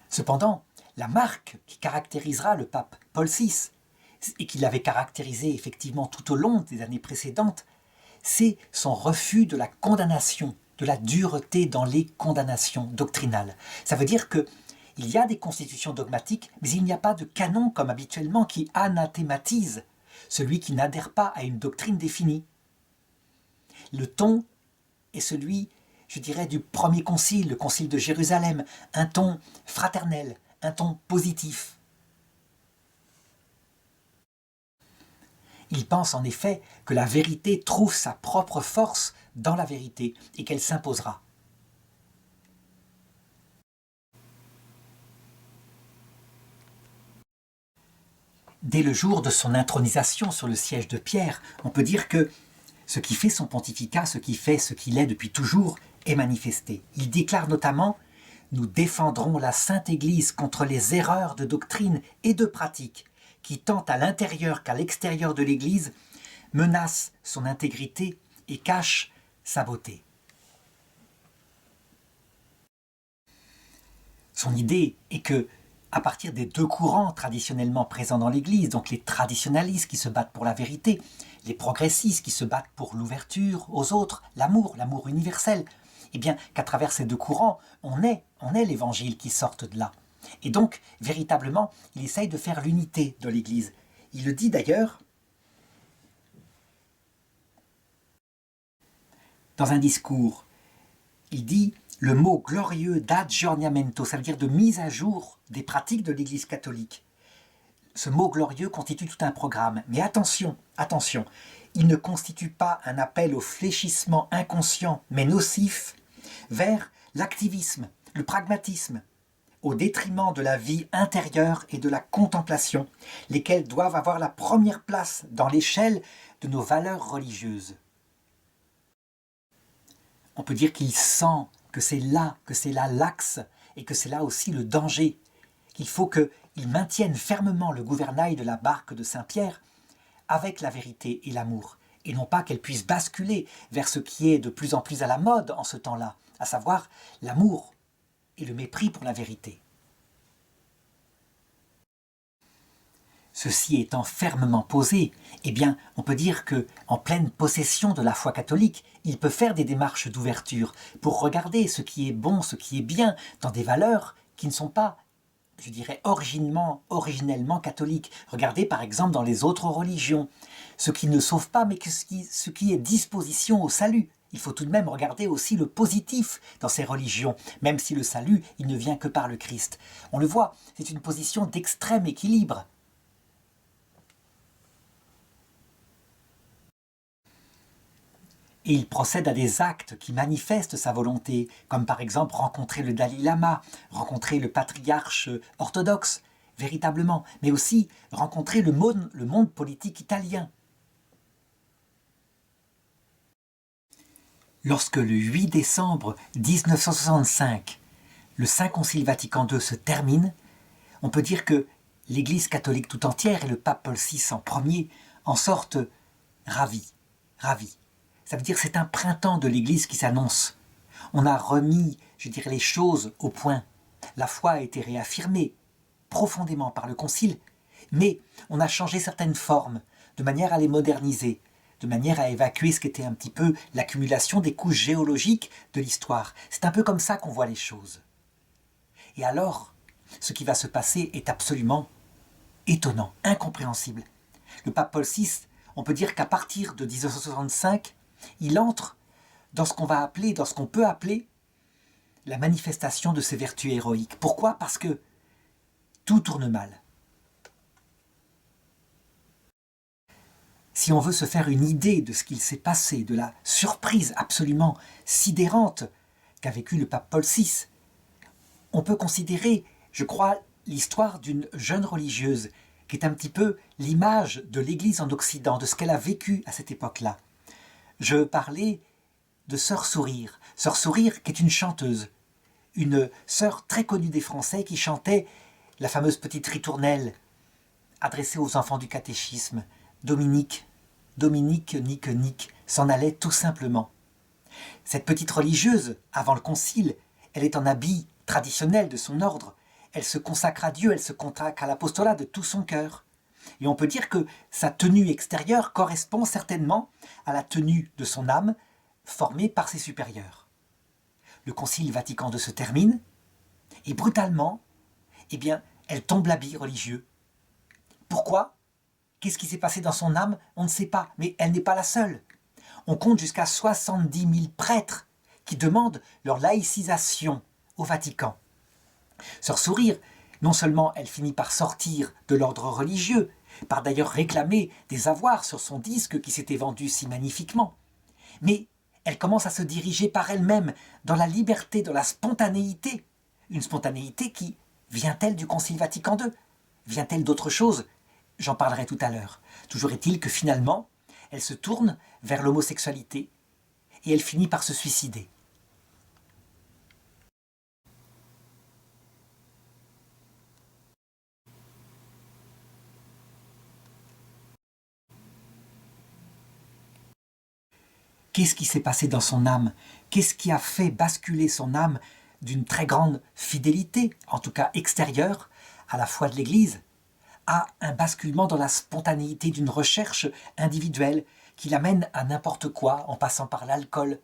Cependant, la marque qui caractérisera le pape Paul VI, et qui l'avait caractérisé effectivement tout au long des années précédentes, c'est son refus de la condamnation, de la dureté dans les condamnations doctrinales. Ça veut dire qu'il y a des constitutions dogmatiques, mais il n'y a pas de canon comme habituellement qui anathématise celui qui n'adhère pas à une doctrine définie. Le ton est celui, je dirais, du premier concile, le concile de Jérusalem, un ton fraternel, un ton positif. Il pense en effet que la vérité trouve sa propre force dans la vérité et qu'elle s'imposera. Dès le jour de son intronisation sur le siège de Pierre, on peut dire que ce qui fait son pontificat, ce qui fait ce qu'il est depuis toujours, est manifesté. Il déclare notamment « Nous défendrons la Sainte Église contre les erreurs de doctrine et de pratique qui, tant à l'intérieur qu'à l'extérieur de l'Église, menacent son intégrité et cachent sa beauté. » Son idée est que, à partir des deux courants traditionnellement présents dans l'Église, donc les traditionalistes qui se battent pour la vérité, les progressistes qui se battent pour l'ouverture aux autres, l'amour universel, eh bien qu'à travers ces deux courants, on est l'Évangile qui sorte de là. Et donc, véritablement, il essaye de faire l'unité de l'Église. Il le dit d'ailleurs dans un discours. Il dit le mot glorieux d'aggiornamento, ça veut dire de mise à jour des pratiques de l'Église catholique. Ce mot glorieux constitue tout un programme. Mais attention, attention, il ne constitue pas un appel au fléchissement inconscient, mais nocif, vers l'activisme, le pragmatisme, au détriment de la vie intérieure et de la contemplation, lesquelles doivent avoir la première place dans l'échelle de nos valeurs religieuses. On peut dire qu'il sent que c'est là l'axe et que c'est là aussi le danger, qu'il faut qu'il maintienne fermement le gouvernail de la barque de Saint-Pierre avec la vérité et l'amour, et non pas qu'elle puisse basculer vers ce qui est de plus en plus à la mode en ce temps-là, à savoir l'amour et le mépris pour la vérité. Ceci étant fermement posé, eh bien, on peut dire que, en pleine possession de la foi catholique, il peut faire des démarches d'ouverture pour regarder ce qui est bon, ce qui est bien, dans des valeurs qui ne sont pas, je dirais, originellement catholiques. Regardez par exemple dans les autres religions, ce qui ne sauve pas, mais ce qui est disposition au salut. Il faut tout de même regarder aussi le positif dans ces religions, même si le salut, il ne vient que par le Christ. On le voit, c'est une position d'extrême équilibre. Et il procède à des actes qui manifestent sa volonté, comme par exemple rencontrer le Dalai Lama, rencontrer le patriarche orthodoxe, véritablement, mais aussi rencontrer le monde politique italien. Lorsque le 8 décembre 1965, le Saint Concile Vatican II se termine, on peut dire que l'Église catholique tout entière et le pape Paul VI en premier en sortent ravis. Ça veut dire que c'est un printemps de l'Église qui s'annonce. On a remis, je dirais, les choses au point. La foi a été réaffirmée profondément par le Concile, mais on a changé certaines formes, de manière à les moderniser, de manière à évacuer ce qui était un petit peu l'accumulation des couches géologiques de l'histoire. C'est un peu comme ça qu'on voit les choses. Et alors, ce qui va se passer est absolument étonnant, incompréhensible. Le pape Paul VI, on peut dire qu'à partir de 1965, il entre dans ce qu'on peut appeler la manifestation de ses vertus héroïques. Pourquoi ? Parce que tout tourne mal. Si on veut se faire une idée de ce qu'il s'est passé, de la surprise absolument sidérante qu'a vécu le pape Paul VI, on peut considérer je crois, l'histoire d'une jeune religieuse qui est un petit peu l'image de l'Église en Occident, de ce qu'elle a vécu à cette époque-là. Je parlais de Sœur Sourire. Sœur Sourire qui est une chanteuse, une sœur très connue des Français qui chantait la fameuse petite ritournelle adressée aux enfants du catéchisme. Dominique, Dominique, nique, nique, s'en allait tout simplement. Cette petite religieuse, avant le concile, elle est en habit traditionnel de son ordre. Elle se consacre à Dieu, elle se consacre à l'apostolat de tout son cœur. Et on peut dire que sa tenue extérieure correspond certainement à la tenue de son âme formée par ses supérieurs. Le concile Vatican II se termine et brutalement, eh bien, elle tombe l'habit religieux. Pourquoi ? Qu'est-ce qui s'est passé dans son âme ? On ne sait pas, mais elle n'est pas la seule. On compte jusqu'à 70 000 prêtres qui demandent leur laïcisation au Vatican. Sœur Sourire, non seulement elle finit par sortir de l'ordre religieux, par d'ailleurs réclamer des avoirs sur son disque qui s'était vendu si magnifiquement, mais elle commence à se diriger par elle-même dans la liberté, dans la spontanéité. Une spontanéité qui vient-elle du Concile Vatican II ? Vient-elle d'autre chose ? J'en parlerai tout à l'heure. Toujours est-il que finalement, elle se tourne vers l'homosexualité et elle finit par se suicider. Qu'est-ce qui s'est passé dans son âme ? Qu'est-ce qui a fait basculer son âme d'une très grande fidélité, en tout cas extérieure, à la foi de l'Église, à un basculement dans la spontanéité d'une recherche individuelle qui l'amène à n'importe quoi en passant par l'alcool ?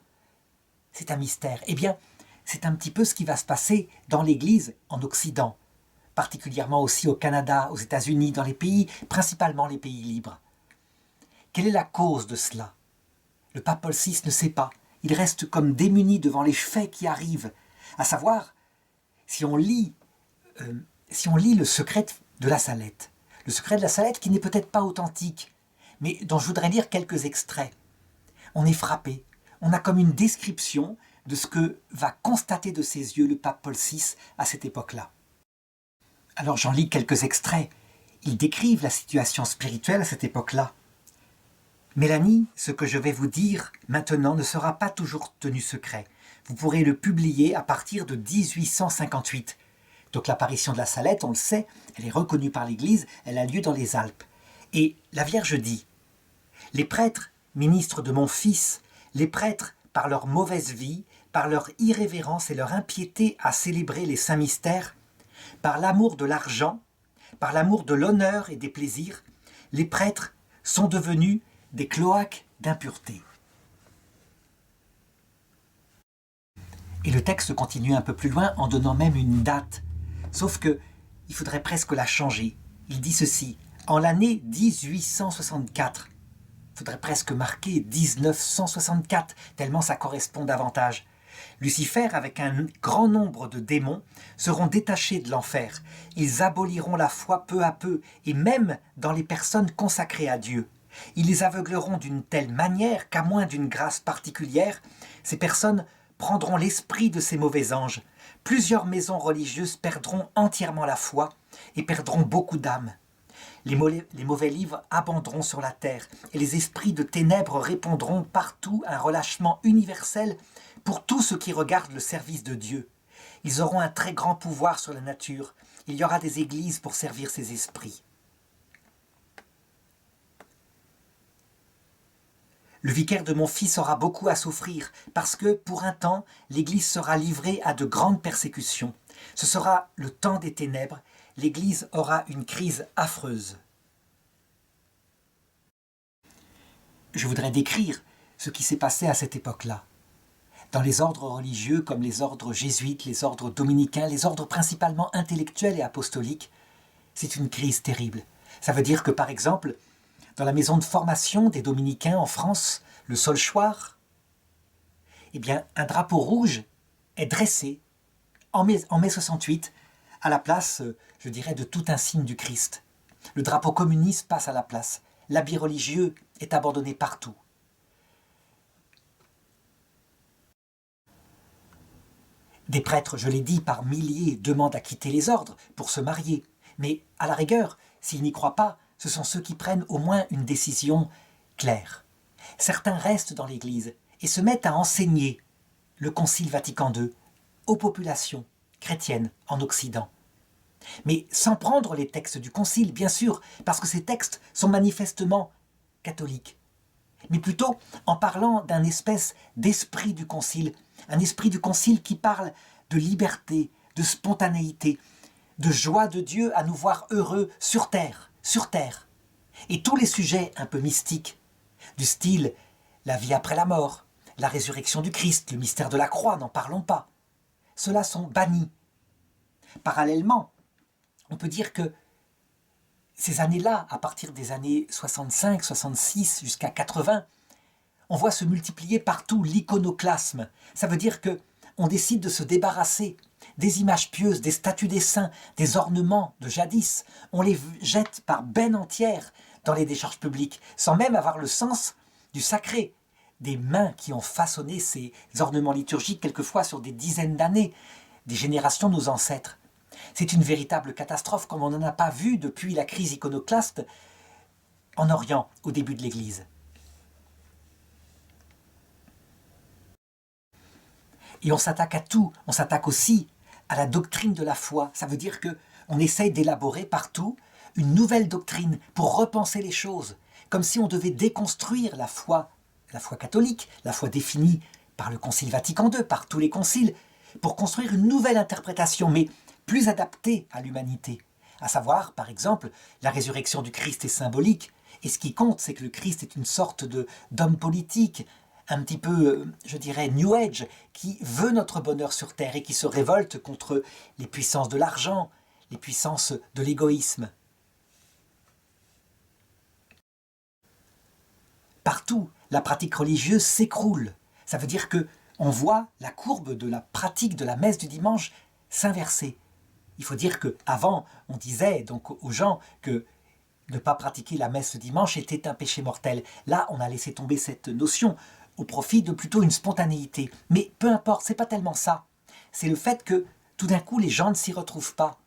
C'est un mystère. Eh bien, c'est un petit peu ce qui va se passer dans l'Église en Occident, particulièrement aussi au Canada, aux États-Unis, dans les pays, principalement les pays libres. Quelle est la cause de cela ? Le pape Paul VI ne sait pas. Il reste comme démuni devant les faits qui arrivent. À savoir, si on lit le secret de la Salette, le secret de la Salette qui n'est peut-être pas authentique, mais dont je voudrais lire quelques extraits, on est frappé. On a comme une description de ce que va constater de ses yeux le pape Paul VI à cette époque-là. Alors j'en lis quelques extraits. Ils décrivent la situation spirituelle à cette époque-là. Mélanie, ce que je vais vous dire maintenant ne sera pas toujours tenu secret. Vous pourrez le publier à partir de 1858. Donc l'apparition de la Salette, on le sait, elle est reconnue par l'Église, elle a lieu dans les Alpes. Et la Vierge dit « Les prêtres, ministres de mon Fils, les prêtres, par leur mauvaise vie, par leur irrévérence et leur impiété à célébrer les saints mystères, par l'amour de l'argent, par l'amour de l'honneur et des plaisirs, les prêtres sont devenus des cloaques d'impureté. » Et le texte continue un peu plus loin en donnant même une date. Sauf que il faudrait presque la changer. Il dit ceci, en l'année 1864. Il faudrait presque marquer 1964, tellement ça correspond davantage. Lucifer, avec un grand nombre de démons, seront détachés de l'enfer. Ils aboliront la foi peu à peu, et même dans les personnes consacrées à Dieu. Ils les aveugleront d'une telle manière qu'à moins d'une grâce particulière, ces personnes prendront l'esprit de ces mauvais anges. Plusieurs maisons religieuses perdront entièrement la foi et perdront beaucoup d'âmes. Les mauvais livres abonderont sur la terre et les esprits de ténèbres répandront partout un relâchement universel pour tous ceux qui regardent le service de Dieu. Ils auront un très grand pouvoir sur la nature. Il y aura des églises pour servir ces esprits. Le vicaire de mon fils aura beaucoup à souffrir, parce que, pour un temps, l'Église sera livrée à de grandes persécutions. Ce sera le temps des ténèbres, l'Église aura une crise affreuse. Je voudrais décrire ce qui s'est passé à cette époque-là. Dans les ordres religieux comme les ordres jésuites, les ordres dominicains, les ordres principalement intellectuels et apostoliques, c'est une crise terrible. Ça veut dire que, par exemple, dans la maison de formation des dominicains en France, le Solchoir, eh bien, un drapeau rouge est dressé en mai 68 à la place, je dirais, de tout un signe du Christ. Le drapeau communiste passe à la place. L'habit religieux est abandonné partout. Des prêtres, je l'ai dit, par milliers demandent à quitter les ordres pour se marier. Mais à la rigueur, s'ils n'y croient pas, ce sont ceux qui prennent au moins une décision claire. Certains restent dans l'Église et se mettent à enseigner le Concile Vatican II aux populations chrétiennes en Occident. Mais sans prendre les textes du Concile, bien sûr, parce que ces textes sont manifestement catholiques. Mais plutôt en parlant d'un espèce d'esprit du Concile, un esprit du Concile qui parle de liberté, de spontanéité, de joie de Dieu à nous voir heureux sur terre. Et tous les sujets un peu mystiques, du style la vie après la mort, la résurrection du Christ, le mystère de la croix, n'en parlons pas. Ceux-là sont bannis. Parallèlement, on peut dire que ces années-là, à partir des années 65, 66 jusqu'à 80, on voit se multiplier partout l'iconoclasme. Ça veut dire que on décide de se débarrasser des images pieuses, des statues des saints, des ornements de jadis. On les jette par bennes entières dans les décharges publiques, sans même avoir le sens du sacré. Des mains qui ont façonné ces ornements liturgiques, quelquefois sur des dizaines d'années, des générations de nos ancêtres. C'est une véritable catastrophe comme on n'en a pas vu depuis la crise iconoclaste en Orient, au début de l'Église. Et on s'attaque à tout, on s'attaque aussi à la doctrine de la foi. Ça veut dire qu'on essaye d'élaborer partout une nouvelle doctrine pour repenser les choses, comme si on devait déconstruire la foi catholique, la foi définie par le Concile Vatican II, par tous les conciles, pour construire une nouvelle interprétation, mais plus adaptée à l'humanité. À savoir, par exemple, la résurrection du Christ est symbolique, et ce qui compte, c'est que le Christ est une sorte d'homme politique, un petit peu, je dirais, New Age, qui veut notre bonheur sur Terre et qui se révolte contre les puissances de l'argent, les puissances de l'égoïsme. Partout, la pratique religieuse s'écroule. Ça veut dire qu'on voit la courbe de la pratique de la messe du dimanche s'inverser. Il faut dire qu'avant, on disait donc aux gens que ne pas pratiquer la messe le dimanche était un péché mortel. Là, on a laissé tomber cette notion au profit de plutôt une spontanéité. Mais peu importe, c'est pas tellement ça. C'est le fait que tout d'un coup, les gens ne s'y retrouvent pas.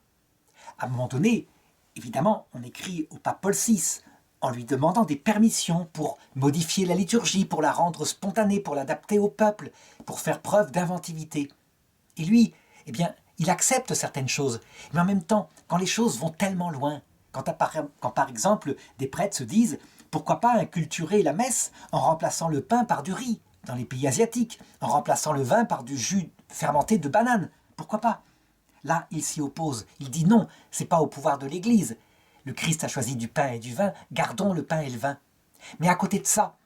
À un moment donné, évidemment, on écrit au pape Paul VI en lui demandant des permissions pour modifier la liturgie, pour la rendre spontanée, pour l'adapter au peuple, pour faire preuve d'inventivité. Et lui, eh bien, il accepte certaines choses. Mais en même temps, quand les choses vont tellement loin, quand par exemple des prêtres se disent « Pourquoi pas inculturer la messe en remplaçant le pain par du riz dans les pays asiatiques, en remplaçant le vin par du jus fermenté de banane? Pourquoi pas ?» Là, il s'y oppose. Il dit non, c'est pas au pouvoir de l'Église. Le Christ a choisi du pain et du vin, gardons le pain et le vin. Mais à côté de ça,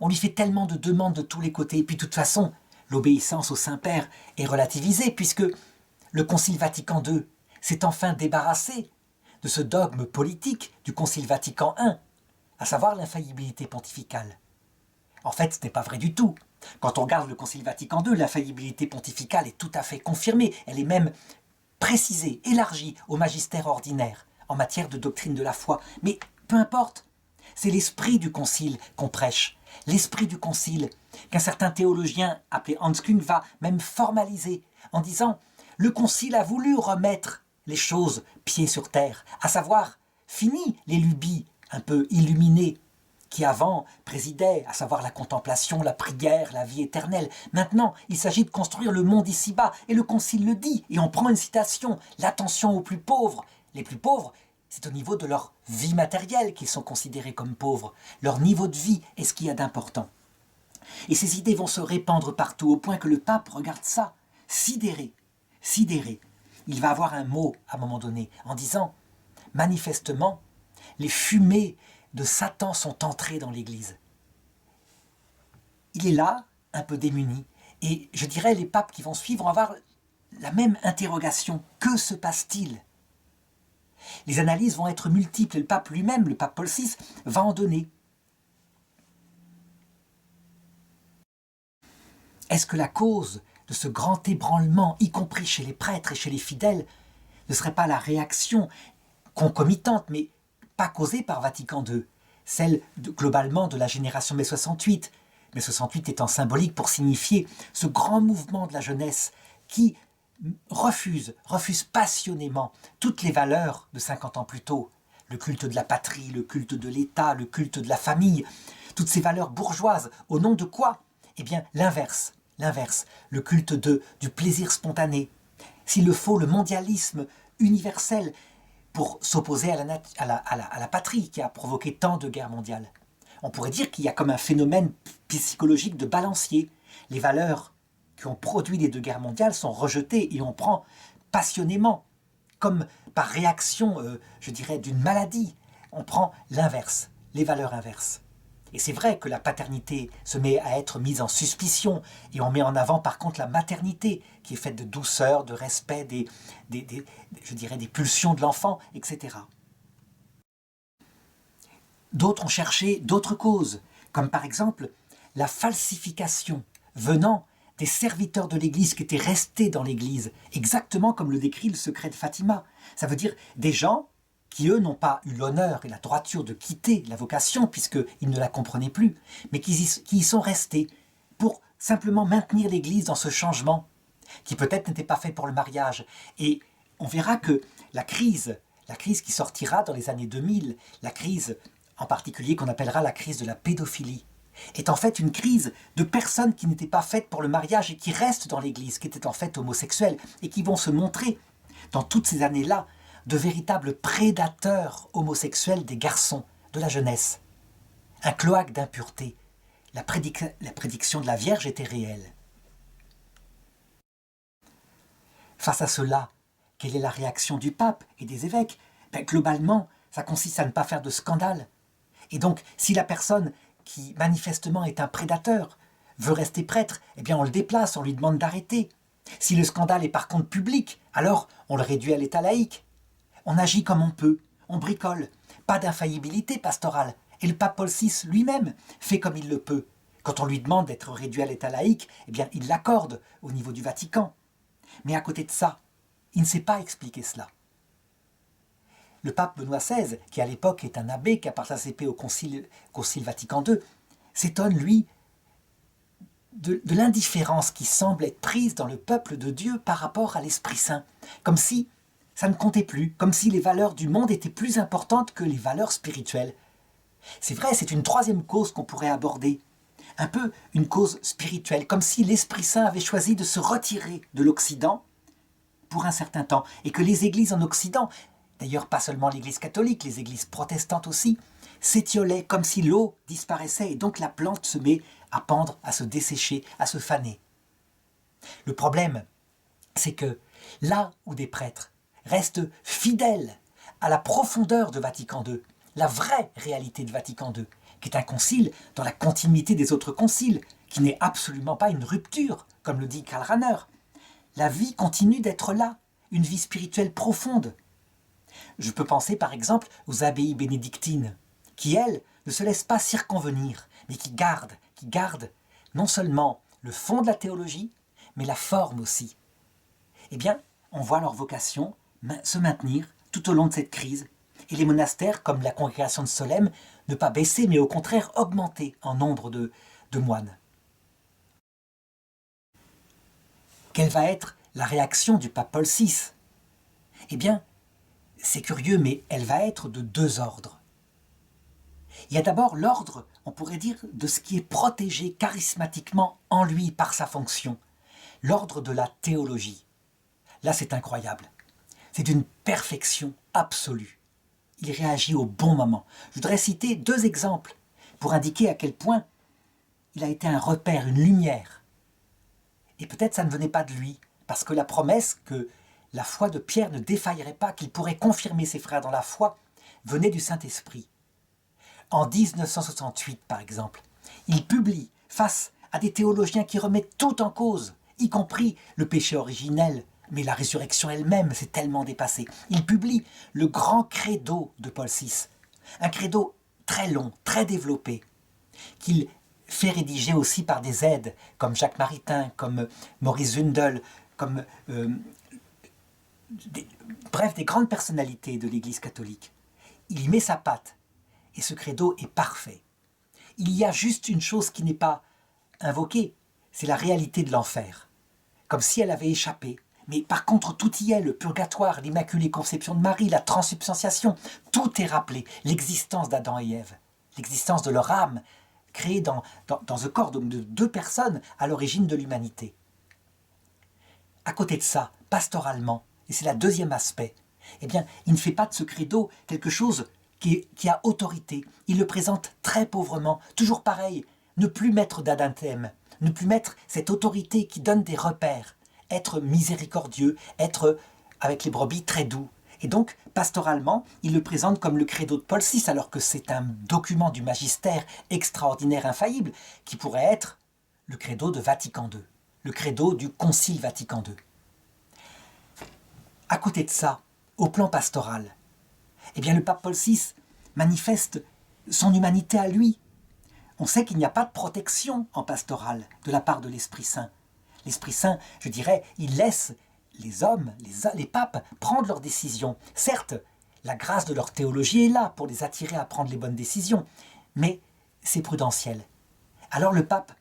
on lui fait tellement de demandes de tous les côtés. Et puis de toute façon, l'obéissance au Saint-Père est relativisée puisque le Concile Vatican II s'est enfin débarrassé de ce dogme politique du Concile Vatican I, à savoir l'infaillibilité pontificale. En fait, ce n'est pas vrai du tout. Quand on regarde le Concile Vatican II, l'infaillibilité pontificale est tout à fait confirmée. Elle est même précisée, élargie au magistère ordinaire en matière de doctrine de la foi. Mais peu importe, c'est l'esprit du Concile qu'on prêche. L'esprit du Concile qu'un certain théologien appelé Hans Küng va même formaliser en disant « Le Concile a voulu remettre les choses pieds sur terre, à savoir, fini les lubies un peu illuminées qui avant présidaient, à savoir la contemplation, la prière, la vie éternelle. Maintenant, il s'agit de construire le monde ici-bas, et le Concile le dit, et on prend une citation, l'attention aux plus pauvres. Les plus pauvres, c'est au niveau de leur vie matérielle qu'ils sont considérés comme pauvres. Leur niveau de vie est ce qu'il y a d'important. Et ces idées vont se répandre partout, au point que le pape regarde ça, sidéré. Il va avoir un mot à un moment donné, en disant « Manifestement, les fumées de Satan sont entrées dans l'Église. » Il est là, un peu démuni, et je dirais les papes qui vont suivre vont avoir la même interrogation. Que se passe-t-il ? Les analyses vont être multiples, et le pape lui-même, le pape Paul VI, va en donner. Est-ce que la cause de ce grand ébranlement, y compris chez les prêtres et chez les fidèles, ne serait pas la réaction concomitante, mais pas causée par Vatican II, celle globalement de la génération mai 68, mai 68 étant symbolique pour signifier ce grand mouvement de la jeunesse qui refuse passionnément toutes les valeurs de 50 ans plus tôt. Le culte de la patrie, le culte de l'État, le culte de la famille, toutes ces valeurs bourgeoises, au nom de quoi? Eh bien, l'inverse, le culte du plaisir spontané. S'il le faut, le mondialisme universel pour s'opposer à la patrie qui a provoqué tant de guerres mondiales. On pourrait dire qu'il y a comme un phénomène psychologique de balancier. Les valeurs qui ont produit les deux guerres mondiales sont rejetées et on prend passionnément, comme par réaction, je dirais, d'une maladie, on prend l'inverse, les valeurs inverses. Et c'est vrai que la paternité se met à être mise en suspicion et on met en avant par contre la maternité qui est faite de douceur, de respect je dirais, des pulsions de l'enfant, etc. D'autres ont cherché d'autres causes, comme par exemple la falsification venant des serviteurs de l'Église qui étaient restés dans l'Église, exactement comme le décrit le secret de Fatima. Ça veut dire des gens qui, eux, n'ont pas eu l'honneur et la droiture de quitter la vocation, puisqu'ils ne la comprenaient plus, mais qui y sont restés pour simplement maintenir l'Église dans ce changement, qui peut-être n'était pas fait pour le mariage. Et on verra que la crise qui sortira dans les années 2000, la crise en particulier qu'on appellera la crise de la pédophilie, est en fait une crise de personnes qui n'étaient pas faites pour le mariage et qui restent dans l'Église, qui étaient en fait homosexuels, et qui vont se montrer, dans toutes ces années-là, de véritables prédateurs homosexuels des garçons, de la jeunesse. Un cloaque d'impureté. La prédiction de la Vierge était réelle. Face à cela, quelle est la réaction du pape et des évêques? Globalement, ça consiste à ne pas faire de scandale. Et donc, si la personne qui manifestement est un prédateur veut rester prêtre, eh bien on le déplace, on lui demande d'arrêter. Si le scandale est par contre public, alors on le réduit à l'état laïque. On agit comme on peut, on bricole, pas d'infaillibilité pastorale. Et le pape Paul VI lui-même fait comme il le peut. Quand on lui demande d'être réduit à l'état laïque, eh bien il l'accorde au niveau du Vatican. Mais à côté de ça, il ne sait pas expliquer cela. Le pape Benoît XVI, qui à l'époque est un abbé qui a participé au Concile Vatican II, s'étonne, lui, de l'indifférence qui semble être prise dans le peuple de Dieu par rapport à l'Esprit Saint. Comme si ça ne comptait plus, comme si les valeurs du monde étaient plus importantes que les valeurs spirituelles. C'est vrai, c'est une troisième cause qu'on pourrait aborder. Un peu une cause spirituelle, comme si l'Esprit Saint avait choisi de se retirer de l'Occident pour un certain temps, et que les églises en Occident, d'ailleurs pas seulement l'Église catholique, les églises protestantes aussi, s'étiolaient comme si l'eau disparaissait et donc la plante se met à pendre, à se dessécher, à se faner. Le problème, c'est que là où des prêtres restent fidèles à la profondeur de Vatican II, la vraie réalité de Vatican II, qui est un concile dans la continuité des autres conciles, qui n'est absolument pas une rupture, comme le dit Karl Rahner. La vie continue d'être là, une vie spirituelle profonde. Je peux penser par exemple aux abbayes bénédictines, qui elles ne se laissent pas circonvenir, mais qui gardent non seulement le fond de la théologie, mais la forme aussi. Eh bien, on voit leur vocation se maintenir tout au long de cette crise, et les monastères, comme la congrégation de Solesmes, ne pas baisser, mais au contraire augmenter en nombre de moines. Quelle va être la réaction du pape Paul VI? Eh bien, c'est curieux, mais elle va être de deux ordres. Il y a d'abord l'ordre, on pourrait dire, de ce qui est protégé charismatiquement en lui par sa fonction, l'ordre de la théologie. Là, c'est incroyable. C'est d'une perfection absolue. Il réagit au bon moment. Je voudrais citer deux exemples pour indiquer à quel point il a été un repère, une lumière. Et peut-être ça ne venait pas de lui, parce que la promesse que la foi de Pierre ne défaillerait pas, qu'il pourrait confirmer ses frères dans la foi, venait du Saint-Esprit. En 1968, par exemple, il publie, face à des théologiens qui remettent tout en cause, y compris le péché originel, mais la résurrection elle-même s'est tellement dépassée. Il publie le grand credo de Paul VI, un credo très long, très développé, qu'il fait rédiger aussi par des aides, comme Jacques Maritain, comme Maurice Zundel, comme des grandes personnalités de l'Église catholique. Il y met sa patte, et ce credo est parfait. Il y a juste une chose qui n'est pas invoquée, c'est la réalité de l'enfer. comme si elle avait échappé. Mais par contre, tout y est, le purgatoire, l'Immaculée Conception de Marie, la transsubstantiation, tout est rappelé, l'existence d'Adam et Ève, l'existence de leur âme, créée dans ce corps donc de deux personnes à l'origine de l'humanité. À côté de ça, pastoralement, et c'est le deuxième aspect, eh bien, il ne fait pas de ce credo quelque chose qui a autorité. Il le présente très pauvrement, toujours pareil, ne plus mettre d'adathème, ne plus mettre cette autorité qui donne des repères, être miséricordieux, être avec les brebis très doux. Et donc, pastoralement, il le présente comme le credo de Paul VI, alors que c'est un document du magistère extraordinaire, infaillible, qui pourrait être le credo de Vatican II, le credo du Concile Vatican II. À côté de ça, au plan pastoral, eh bien le pape Paul VI manifeste son humanité à lui. On sait qu'il n'y a pas de protection en pastoral de la part de l'Esprit Saint. L'Esprit Saint, je dirais, il laisse les hommes, les papes, prendre leurs décisions. Certes, la grâce de leur théologie est là pour les attirer à prendre les bonnes décisions, mais c'est prudentiel. Alors le pape,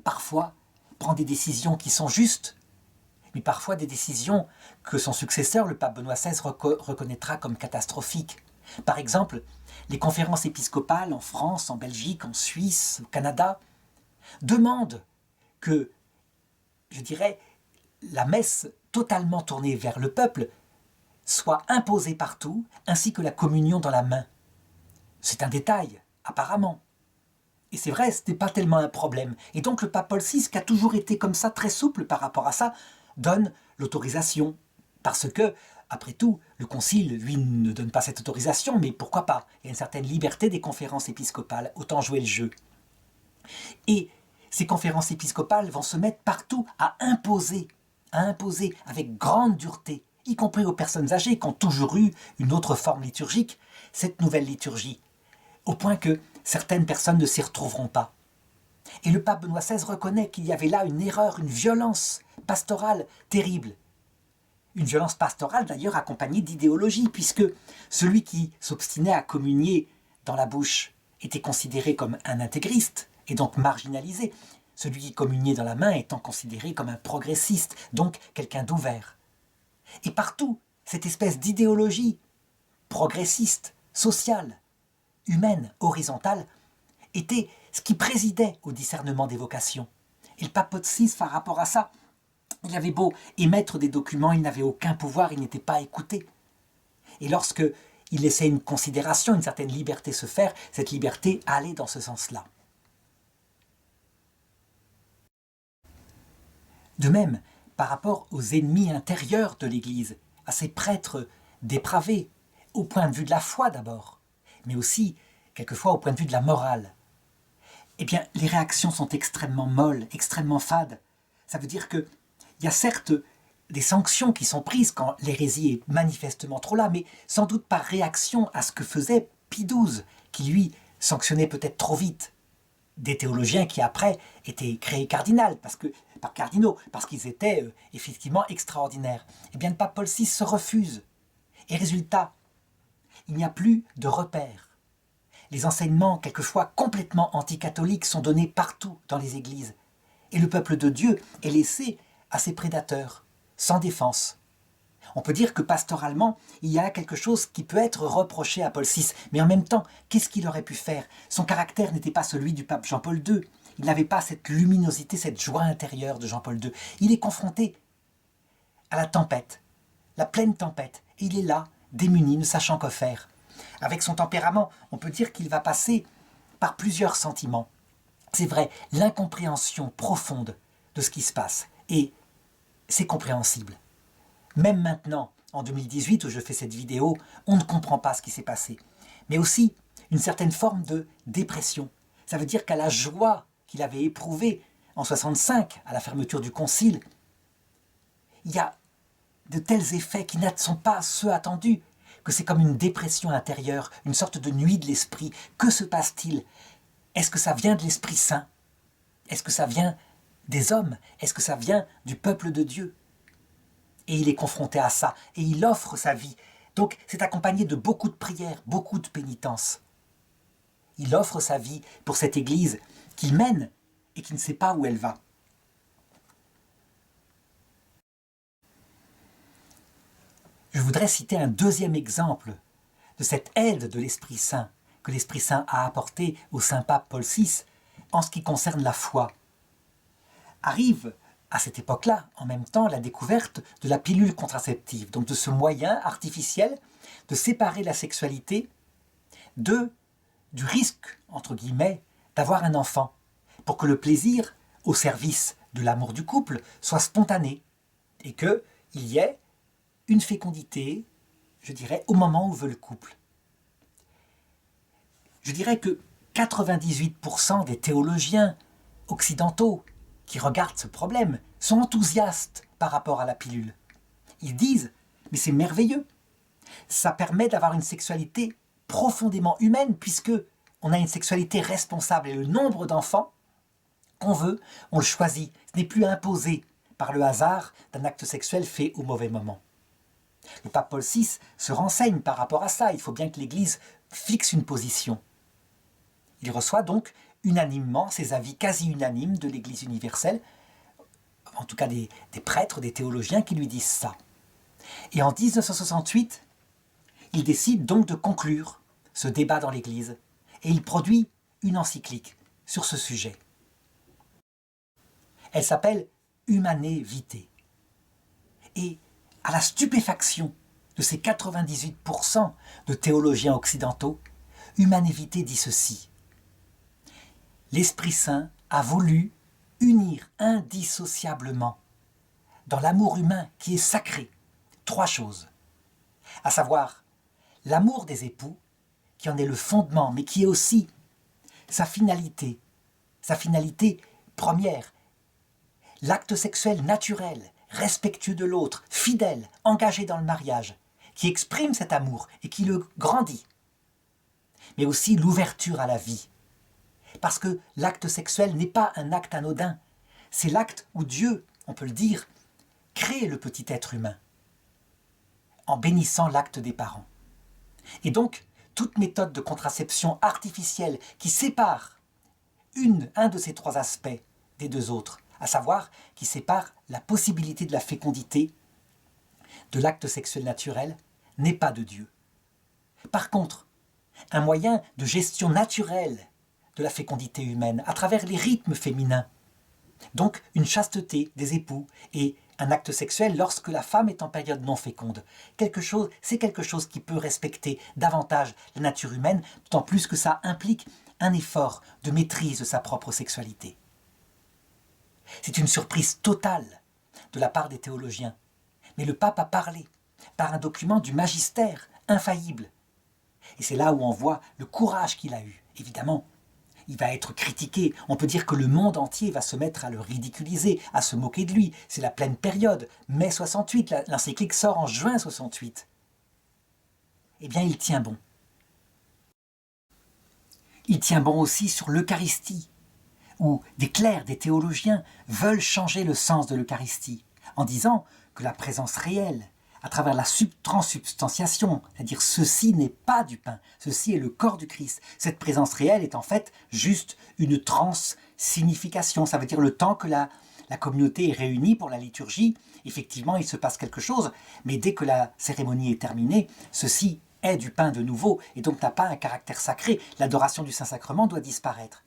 parfois, prend des décisions qui sont justes, mais parfois des décisions que son successeur, le pape Benoît XVI, reconnaîtra comme catastrophiques. Par exemple, les conférences épiscopales en France, en Belgique, en Suisse, au Canada, demandent que, je dirais, la messe totalement tournée vers le peuple soit imposée partout, ainsi que la communion dans la main. C'est un détail, apparemment. Et c'est vrai, ce n'est pas tellement un problème. Et donc le pape Paul VI, qui a toujours été comme ça, très souple par rapport à ça, donne l'autorisation. Parce que, après tout, le concile, lui, ne donne pas cette autorisation, mais pourquoi pas? Il y a une certaine liberté des conférences épiscopales, autant jouer le jeu. Et ces conférences épiscopales vont se mettre partout à imposer avec grande dureté, y compris aux personnes âgées qui ont toujours eu une autre forme liturgique, cette nouvelle liturgie, au point que certaines personnes ne s'y retrouveront pas. Et le pape Benoît XVI reconnaît qu'il y avait là une erreur, une violence pastorale terrible. Une violence pastorale d'ailleurs accompagnée d'idéologie, puisque celui qui s'obstinait à communier dans la bouche était considéré comme un intégriste, et donc marginalisé. Celui qui communiait dans la main étant considéré comme un progressiste, donc quelqu'un d'ouvert. Et partout, cette espèce d'idéologie progressiste, sociale, humaine, horizontale, était ce qui présidait au discernement des vocations. Et le pape Paul VI, par rapport à ça, il avait beau émettre des documents, il n'avait aucun pouvoir, il n'était pas écouté. Et lorsque il laissait une considération, une certaine liberté se faire, cette liberté allait dans ce sens-là. De même, par rapport aux ennemis intérieurs de l'Église, à ces prêtres dépravés, au point de vue de la foi d'abord, mais aussi, quelquefois, au point de vue de la morale, eh bien, les réactions sont extrêmement molles, extrêmement fades. Ça veut dire qu'il y a certes des sanctions qui sont prises quand l'hérésie est manifestement trop là, mais sans doute par réaction à ce que faisait Pie XII, qui lui sanctionnait peut-être trop vite des théologiens qui après étaient créés par cardinaux, parce qu'ils étaient effectivement extraordinaires. Eh bien, le pape Paul VI se refuse. Et résultat, il n'y a plus de repères. Les enseignements, quelquefois complètement anticatholiques, sont donnés partout dans les églises. Et le peuple de Dieu est laissé à ses prédateurs, sans défense. On peut dire que pastoralement, il y a quelque chose qui peut être reproché à Paul VI, mais en même temps, qu'est-ce qu'il aurait pu faire? Son caractère n'était pas celui du pape Jean-Paul II. Il n'avait pas cette luminosité, cette joie intérieure de Jean-Paul II. Il est confronté à la tempête, la pleine tempête, et il est là, démuni, ne sachant quoi faire. Avec son tempérament, on peut dire qu'il va passer par plusieurs sentiments. C'est vrai, l'incompréhension profonde de ce qui se passe, et c'est compréhensible. Même maintenant, en 2018, où je fais cette vidéo, on ne comprend pas ce qui s'est passé. Mais aussi une certaine forme de dépression. Ça veut dire qu'à la joie qu'il avait éprouvée en 65, à la fermeture du concile, il y a de tels effets qui ne sont pas ceux attendus, que c'est comme une dépression intérieure, une sorte de nuit de l'esprit. Que se passe-t-il? Est-ce que ça vient de l'Esprit Saint? Est-ce que ça vient des hommes? Est-ce que ça vient du peuple de Dieu? Et il est confronté à ça, et il offre sa vie. Donc c'est accompagné de beaucoup de prières, beaucoup de pénitences. Il offre sa vie pour cette Église qu'il mène et qui ne sait pas où elle va. Je voudrais citer un deuxième exemple de cette aide de l'Esprit Saint que l'Esprit Saint a apporté au Saint-Pape Paul VI en ce qui concerne la foi. Arrive à cette époque-là, en même temps, la découverte de la pilule contraceptive, donc de ce moyen artificiel de séparer la sexualité du risque, entre guillemets, d'avoir un enfant, pour que le plaisir au service de l'amour du couple soit spontané et qu'il y ait une fécondité, je dirais, au moment où veut le couple. Je dirais que 98% des théologiens occidentaux qui regardent ce problème sont enthousiastes par rapport à la pilule. Ils disent « mais c'est merveilleux, ça permet d'avoir une sexualité profondément humaine puisque on a une sexualité responsable et le nombre d'enfants qu'on veut, on le choisit. Ce n'est plus imposé par le hasard d'un acte sexuel fait au mauvais moment. » Le pape Paul VI se renseigne par rapport à ça. Il faut bien que l'Église fixe une position. Il reçoit donc unanimement ces avis quasi unanimes de l'Église universelle, en tout cas des prêtres, des théologiens qui lui disent ça. Et en 1968, il décide donc de conclure ce débat dans l'Église et il produit une encyclique sur ce sujet. Elle s'appelle Humanae Vitae. Et à la stupéfaction de ces 98% de théologiens occidentaux, Humanae Vitae dit ceci. L'Esprit Saint a voulu unir indissociablement, dans l'amour humain qui est sacré, 3 choses, à savoir l'amour des époux, qui en est le fondement, mais qui est aussi sa finalité première, l'acte sexuel naturel, respectueux de l'autre, fidèle, engagé dans le mariage, qui exprime cet amour et qui le grandit, mais aussi l'ouverture à la vie. Parce que l'acte sexuel n'est pas un acte anodin, c'est l'acte où Dieu, on peut le dire, crée le petit être humain, en bénissant l'acte des parents. Et donc, toute méthode de contraception artificielle qui sépare un de ces 3 aspects des 2 autres, à savoir qui sépare la possibilité de la fécondité de l'acte sexuel naturel, n'est pas de Dieu. Par contre, un moyen de gestion naturelle de la fécondité humaine à travers les rythmes féminins, donc une chasteté des époux et un acte sexuel lorsque la femme est en période non féconde. C'est quelque chose qui peut respecter davantage la nature humaine, d'autant plus que ça implique un effort de maîtrise de sa propre sexualité. C'est une surprise totale de la part des théologiens. Mais le pape a parlé par un document du magistère infaillible. Et c'est là où on voit le courage qu'il a eu. Évidemment, il va être critiqué. On peut dire que le monde entier va se mettre à le ridiculiser, à se moquer de lui. C'est la pleine période. Mai 68, l'encyclique sort en juin 68. Eh bien, il tient bon. Il tient bon aussi sur l'Eucharistie, où des clercs, des théologiens veulent changer le sens de l'Eucharistie, en disant que la présence réelle, à travers la transsubstantiation, c'est-à-dire ceci n'est pas du pain, ceci est le corps du Christ. Cette présence réelle est en fait juste une trans-signification, ça veut dire le temps que la communauté est réunie pour la liturgie, effectivement il se passe quelque chose, mais dès que la cérémonie est terminée, ceci est du pain de nouveau et donc n'a pas un caractère sacré, l'adoration du Saint-Sacrement doit disparaître.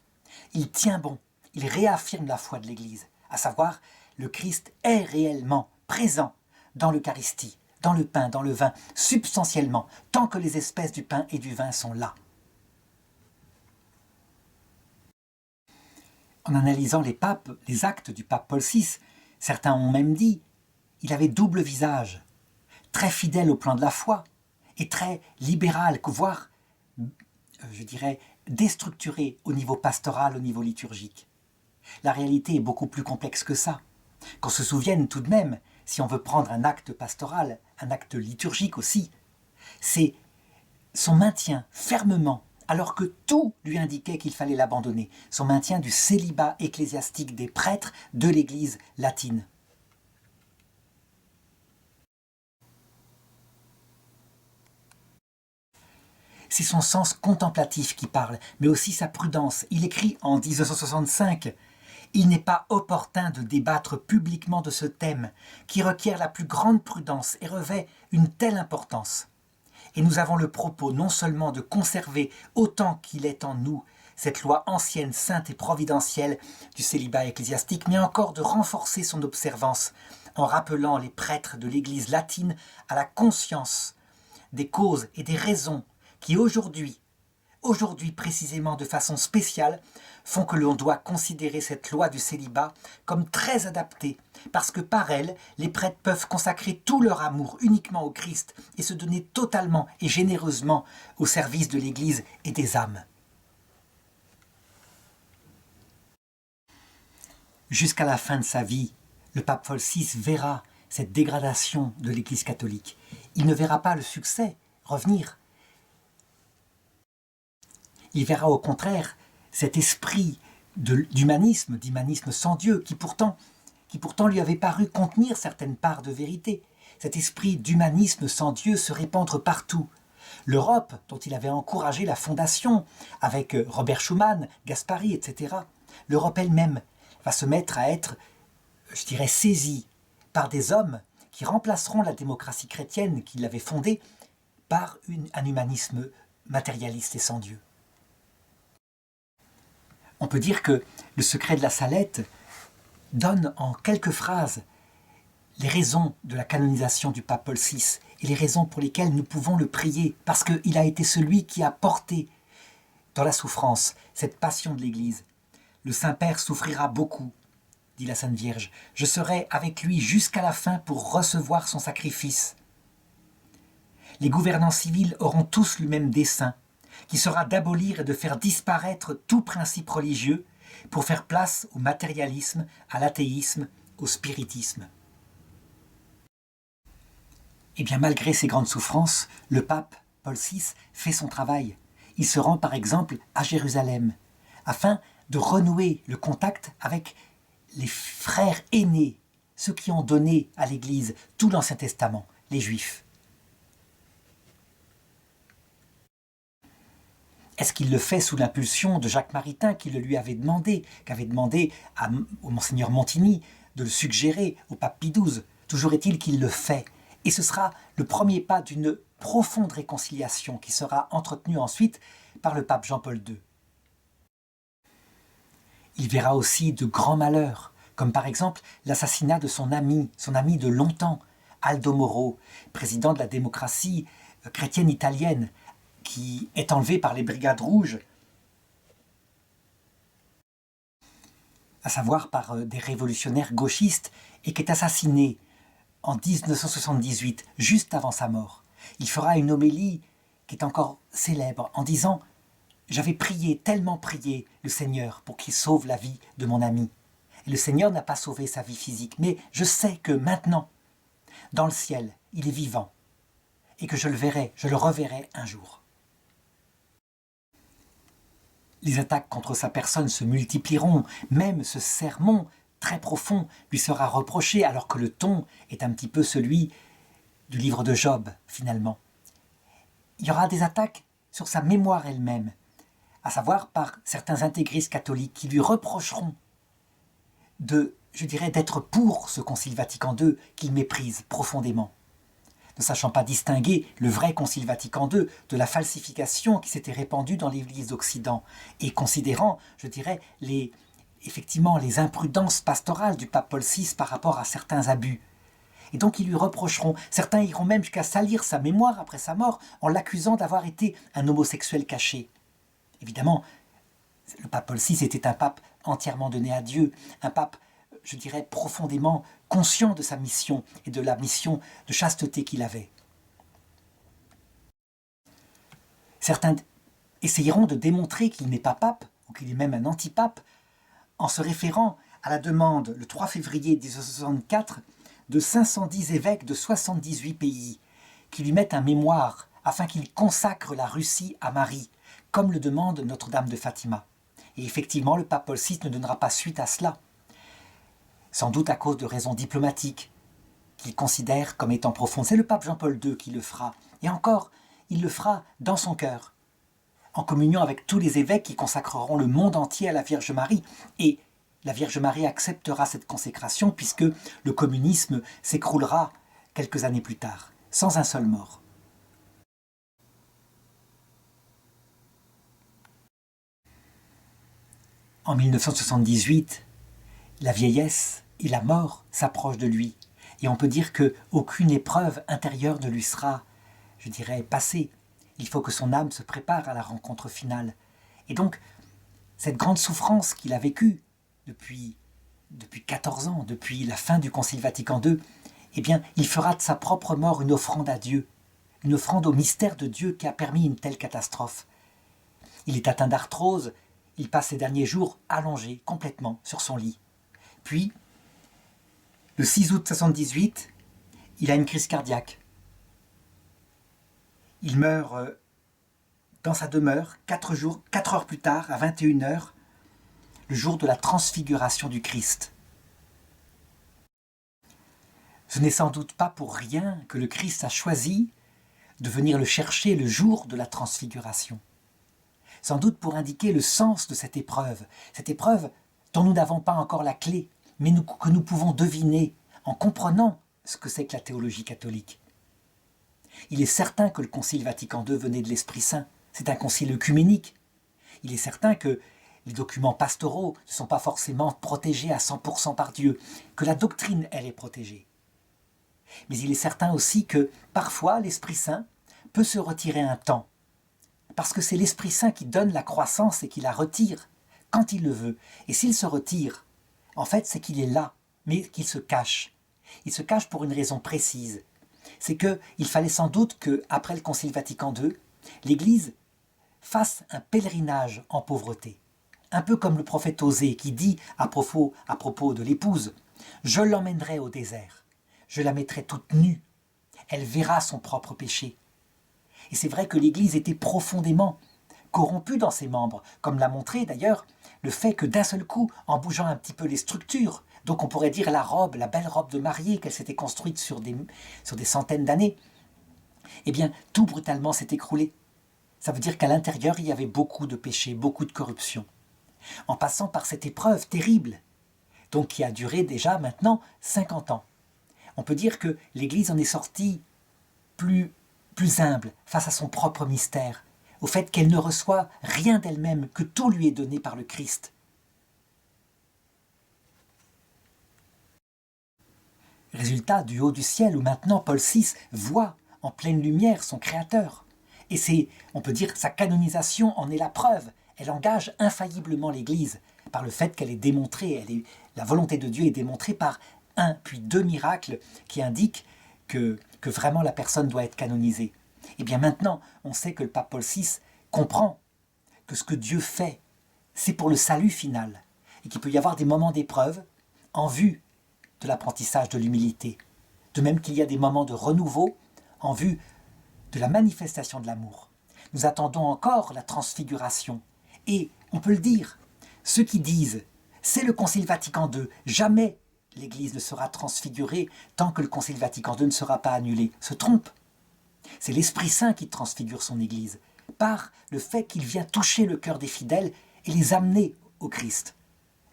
Il tient bon, il réaffirme la foi de l'Église, à savoir le Christ est réellement présent dans l'Eucharistie, dans le pain, dans le vin, substantiellement, tant que les espèces du pain et du vin sont là. En analysant les actes du pape Paul VI, certains ont même dit qu'il avait double visage, très fidèle au plan de la foi et très libéral, voire, je dirais, déstructuré au niveau pastoral, au niveau liturgique. La réalité est beaucoup plus complexe que ça. Qu'on se souvienne tout de même, si on veut prendre un acte pastoral, un acte liturgique aussi, c'est son maintien fermement, alors que tout lui indiquait qu'il fallait l'abandonner, son maintien du célibat ecclésiastique des prêtres de l'Église latine. C'est son sens contemplatif qui parle, mais aussi sa prudence. Il écrit en 1965 « Il n'est pas opportun de débattre publiquement de ce thème qui requiert la plus grande prudence et revêt une telle importance. Et nous avons le propos non seulement de conserver autant qu'il est en nous cette loi ancienne, sainte et providentielle du célibat ecclésiastique, mais encore de renforcer son observance en rappelant les prêtres de l'Église latine à la conscience des causes et des raisons qui aujourd'hui précisément de façon spéciale, font que l'on doit considérer cette loi du célibat comme très adaptée, parce que par elle, les prêtres peuvent consacrer tout leur amour uniquement au Christ et se donner totalement et généreusement au service de l'Église et des âmes. Jusqu'à la fin de sa vie, le pape Paul VI verra cette dégradation de l'Église catholique. Il ne verra pas le succès revenir. Il verra au contraire cet esprit d'humanisme sans Dieu, qui pourtant lui avait paru contenir certaines parts de vérité. Cet esprit d'humanisme sans Dieu se répandre partout. L'Europe, dont il avait encouragé la fondation, avec Robert Schuman, Gaspari, etc., l'Europe elle-même va se mettre à être, je dirais, saisie par des hommes qui remplaceront la démocratie chrétienne qu'il avait fondée par un humanisme matérialiste et sans Dieu. On peut dire que le secret de la Salette donne en quelques phrases les raisons de la canonisation du pape Paul VI et les raisons pour lesquelles nous pouvons le prier, parce qu'il a été celui qui a porté dans la souffrance cette passion de l'Église. Le Saint-Père souffrira beaucoup, dit la Sainte Vierge. Je serai avec lui jusqu'à la fin pour recevoir son sacrifice. Les gouvernants civils auront tous le même dessein, qui sera d'abolir et de faire disparaître tout principe religieux pour faire place au matérialisme, à l'athéisme, au spiritisme. Et bien malgré ces grandes souffrances, le pape Paul VI fait son travail. Il se rend par exemple à Jérusalem, afin de renouer le contact avec les frères aînés, ceux qui ont donné à l'Église tout l'Ancien Testament, les Juifs. Est-ce qu'il le fait sous l'impulsion de Jacques Maritain qui le lui avait demandé, qu'avait demandé au Monseigneur Montigny de le suggérer au pape Pie XII? Toujours est-il qu'il le fait. Et ce sera le premier pas d'une profonde réconciliation qui sera entretenue ensuite par le pape Jean-Paul II. Il verra aussi de grands malheurs, comme par exemple l'assassinat de son ami de longtemps, Aldo Moro, président de la démocratie chrétienne italienne, qui est enlevé par les Brigades Rouges, à savoir par des révolutionnaires gauchistes, et qui est assassiné en 1978, juste avant sa mort. Il fera une homélie qui est encore célèbre, en disant « J'avais prié, tellement prié, le Seigneur pour qu'il sauve la vie de mon ami. Et le Seigneur n'a pas sauvé sa vie physique, mais je sais que maintenant, dans le ciel, il est vivant, et que je le reverrai un jour. » Les attaques contre sa personne se multiplieront, même ce sermon très profond lui sera reproché, alors que le ton est un petit peu celui du livre de Job, finalement. Il y aura des attaques sur sa mémoire elle-même, à savoir par certains intégristes catholiques qui lui reprocheront d'être pour ce Concile Vatican II qu'il méprise profondément, ne sachant pas distinguer le vrai Concile Vatican II de la falsification qui s'était répandue dans l'Église d'Occident, et considérant, effectivement, les imprudences pastorales du pape Paul VI par rapport à certains abus. Et donc ils lui reprocheront, certains iront même jusqu'à salir sa mémoire après sa mort en l'accusant d'avoir été un homosexuel caché. Évidemment, le pape Paul VI était un pape entièrement donné à Dieu, un pape, profondément conscient de sa mission et de la mission de chasteté qu'il avait. Certains essayeront de démontrer qu'il n'est pas pape, ou qu'il est même un antipape, en se référant à la demande, le 3 février 1964, de 510 évêques de 78 pays, qui lui mettent un mémoire afin qu'il consacre la Russie à Marie, comme le demande Notre-Dame de Fatima. Et effectivement, le pape Paul VI ne donnera pas suite à cela, sans doute à cause de raisons diplomatiques, qu'il considère comme étant profondes. C'est le pape Jean-Paul II qui le fera. Et encore, il le fera dans son cœur, en communion avec tous les évêques qui consacreront le monde entier à la Vierge Marie. Et la Vierge Marie acceptera cette consécration puisque le communisme s'écroulera quelques années plus tard, sans un seul mort. En 1978, la vieillesse et la mort s'approchent de lui. Et on peut dire qu'aucune épreuve intérieure ne lui sera, je dirais, passée. Il faut que son âme se prépare à la rencontre finale. Et donc, cette grande souffrance qu'il a vécue depuis 14 ans, depuis la fin du Concile Vatican II, eh bien, il fera de sa propre mort une offrande à Dieu, une offrande au mystère de Dieu qui a permis une telle catastrophe. Il est atteint d'arthrose, il passe ses derniers jours allongé complètement sur son lit. Puis, le 6 août 1978, il a une crise cardiaque. Il meurt dans sa demeure 4 heures plus tard, à 21h, le jour de la transfiguration du Christ. Ce n'est sans doute pas pour rien que le Christ a choisi de venir le chercher le jour de la transfiguration. Sans doute pour indiquer le sens de cette épreuve dont nous n'avons pas encore la clé, mais que nous pouvons deviner en comprenant ce que c'est que la théologie catholique. Il est certain que le Concile Vatican II venait de l'Esprit Saint. C'est un concile œcuménique. Il est certain que les documents pastoraux ne sont pas forcément protégés à 100% par Dieu, que la doctrine, elle, est protégée. Mais il est certain aussi que, parfois, l'Esprit Saint peut se retirer un temps, parce que c'est l'Esprit Saint qui donne la croissance et qui la retire quand il le veut. Et s'il se retire, en fait, c'est qu'il est là, mais qu'il se cache. Il se cache pour une raison précise. C'est qu'il fallait sans doute qu'après le Concile Vatican II, l'Église fasse un pèlerinage en pauvreté. Un peu comme le prophète Osée qui dit à propos de l'épouse « Je l'emmènerai au désert, je la mettrai toute nue, elle verra son propre péché. » Et c'est vrai que l'Église était profondément corrompue dans ses membres, comme l'a montré d'ailleurs le fait que d'un seul coup, en bougeant un petit peu les structures, donc on pourrait dire la robe, la belle robe de mariée qu'elle s'était construite sur des centaines d'années, eh bien tout brutalement s'est écroulé. Ça veut dire qu'à l'intérieur, il y avait beaucoup de péché, beaucoup de corruption. En passant par cette épreuve terrible, donc qui a duré déjà maintenant 50 ans. On peut dire que l'Église en est sortie plus humble face à son propre mystère, au fait qu'elle ne reçoit rien d'elle-même, que tout lui est donné par le Christ. Résultat du haut du ciel où maintenant Paul VI voit en pleine lumière son Créateur. Et c'est, on peut dire, sa canonisation en est la preuve. Elle engage infailliblement l'Église par le fait qu'elle est démontrée, la volonté de Dieu est démontrée par un puis deux miracles qui indiquent que vraiment la personne doit être canonisée. Et bien maintenant, on sait que le pape Paul VI comprend que ce que Dieu fait, c'est pour le salut final, et qu'il peut y avoir des moments d'épreuve en vue de l'apprentissage de l'humilité, de même qu'il y a des moments de renouveau en vue de la manifestation de l'amour. Nous attendons encore la transfiguration, et on peut le dire, ceux qui disent « c'est le Concile Vatican II, jamais l'Église ne sera transfigurée tant que le Concile Vatican II ne sera pas annulé », se trompent. C'est l'Esprit Saint qui transfigure son Église, par le fait qu'il vient toucher le cœur des fidèles et les amener au Christ.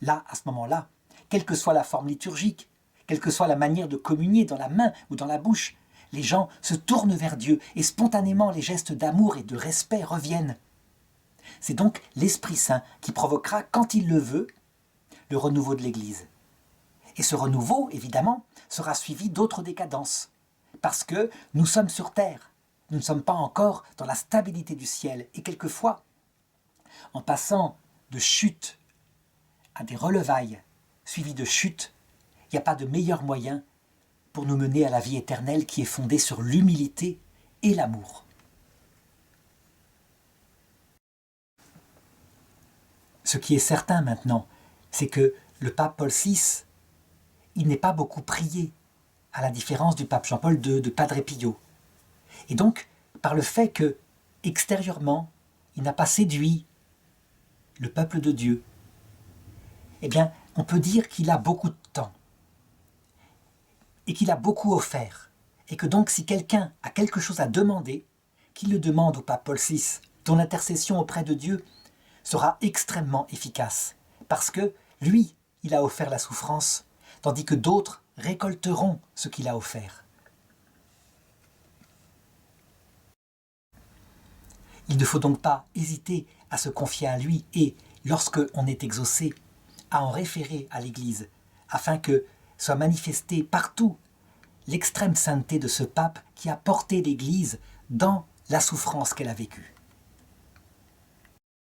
Là, à ce moment-là, quelle que soit la forme liturgique, quelle que soit la manière de communier dans la main ou dans la bouche, les gens se tournent vers Dieu et spontanément les gestes d'amour et de respect reviennent. C'est donc l'Esprit Saint qui provoquera, quand il le veut, le renouveau de l'Église. Et ce renouveau, évidemment, sera suivi d'autres décadences. Parce que nous sommes sur terre, nous ne sommes pas encore dans la stabilité du ciel. Et quelquefois, en passant de chute à des relevailles suivies de chute, il n'y a pas de meilleur moyen pour nous mener à la vie éternelle qui est fondée sur l'humilité et l'amour. Ce qui est certain maintenant, c'est que le pape Paul VI, il n'est pas beaucoup prié, à la différence du pape Jean-Paul II, de Padre Pio. Et donc, par le fait que, extérieurement, il n'a pas séduit le peuple de Dieu, eh bien, on peut dire qu'il a beaucoup de temps, et qu'il a beaucoup offert, et que donc, si quelqu'un a quelque chose à demander, qu'il le demande au pape Paul VI, dont l'intercession auprès de Dieu sera extrêmement efficace, parce que lui, il a offert la souffrance, tandis que d'autres récolteront ce qu'il a offert. Il ne faut donc pas hésiter à se confier à lui et, lorsque on est exaucé, à en référer à l'Église, afin que soit manifestée partout l'extrême sainteté de ce pape qui a porté l'Église dans la souffrance qu'elle a vécue.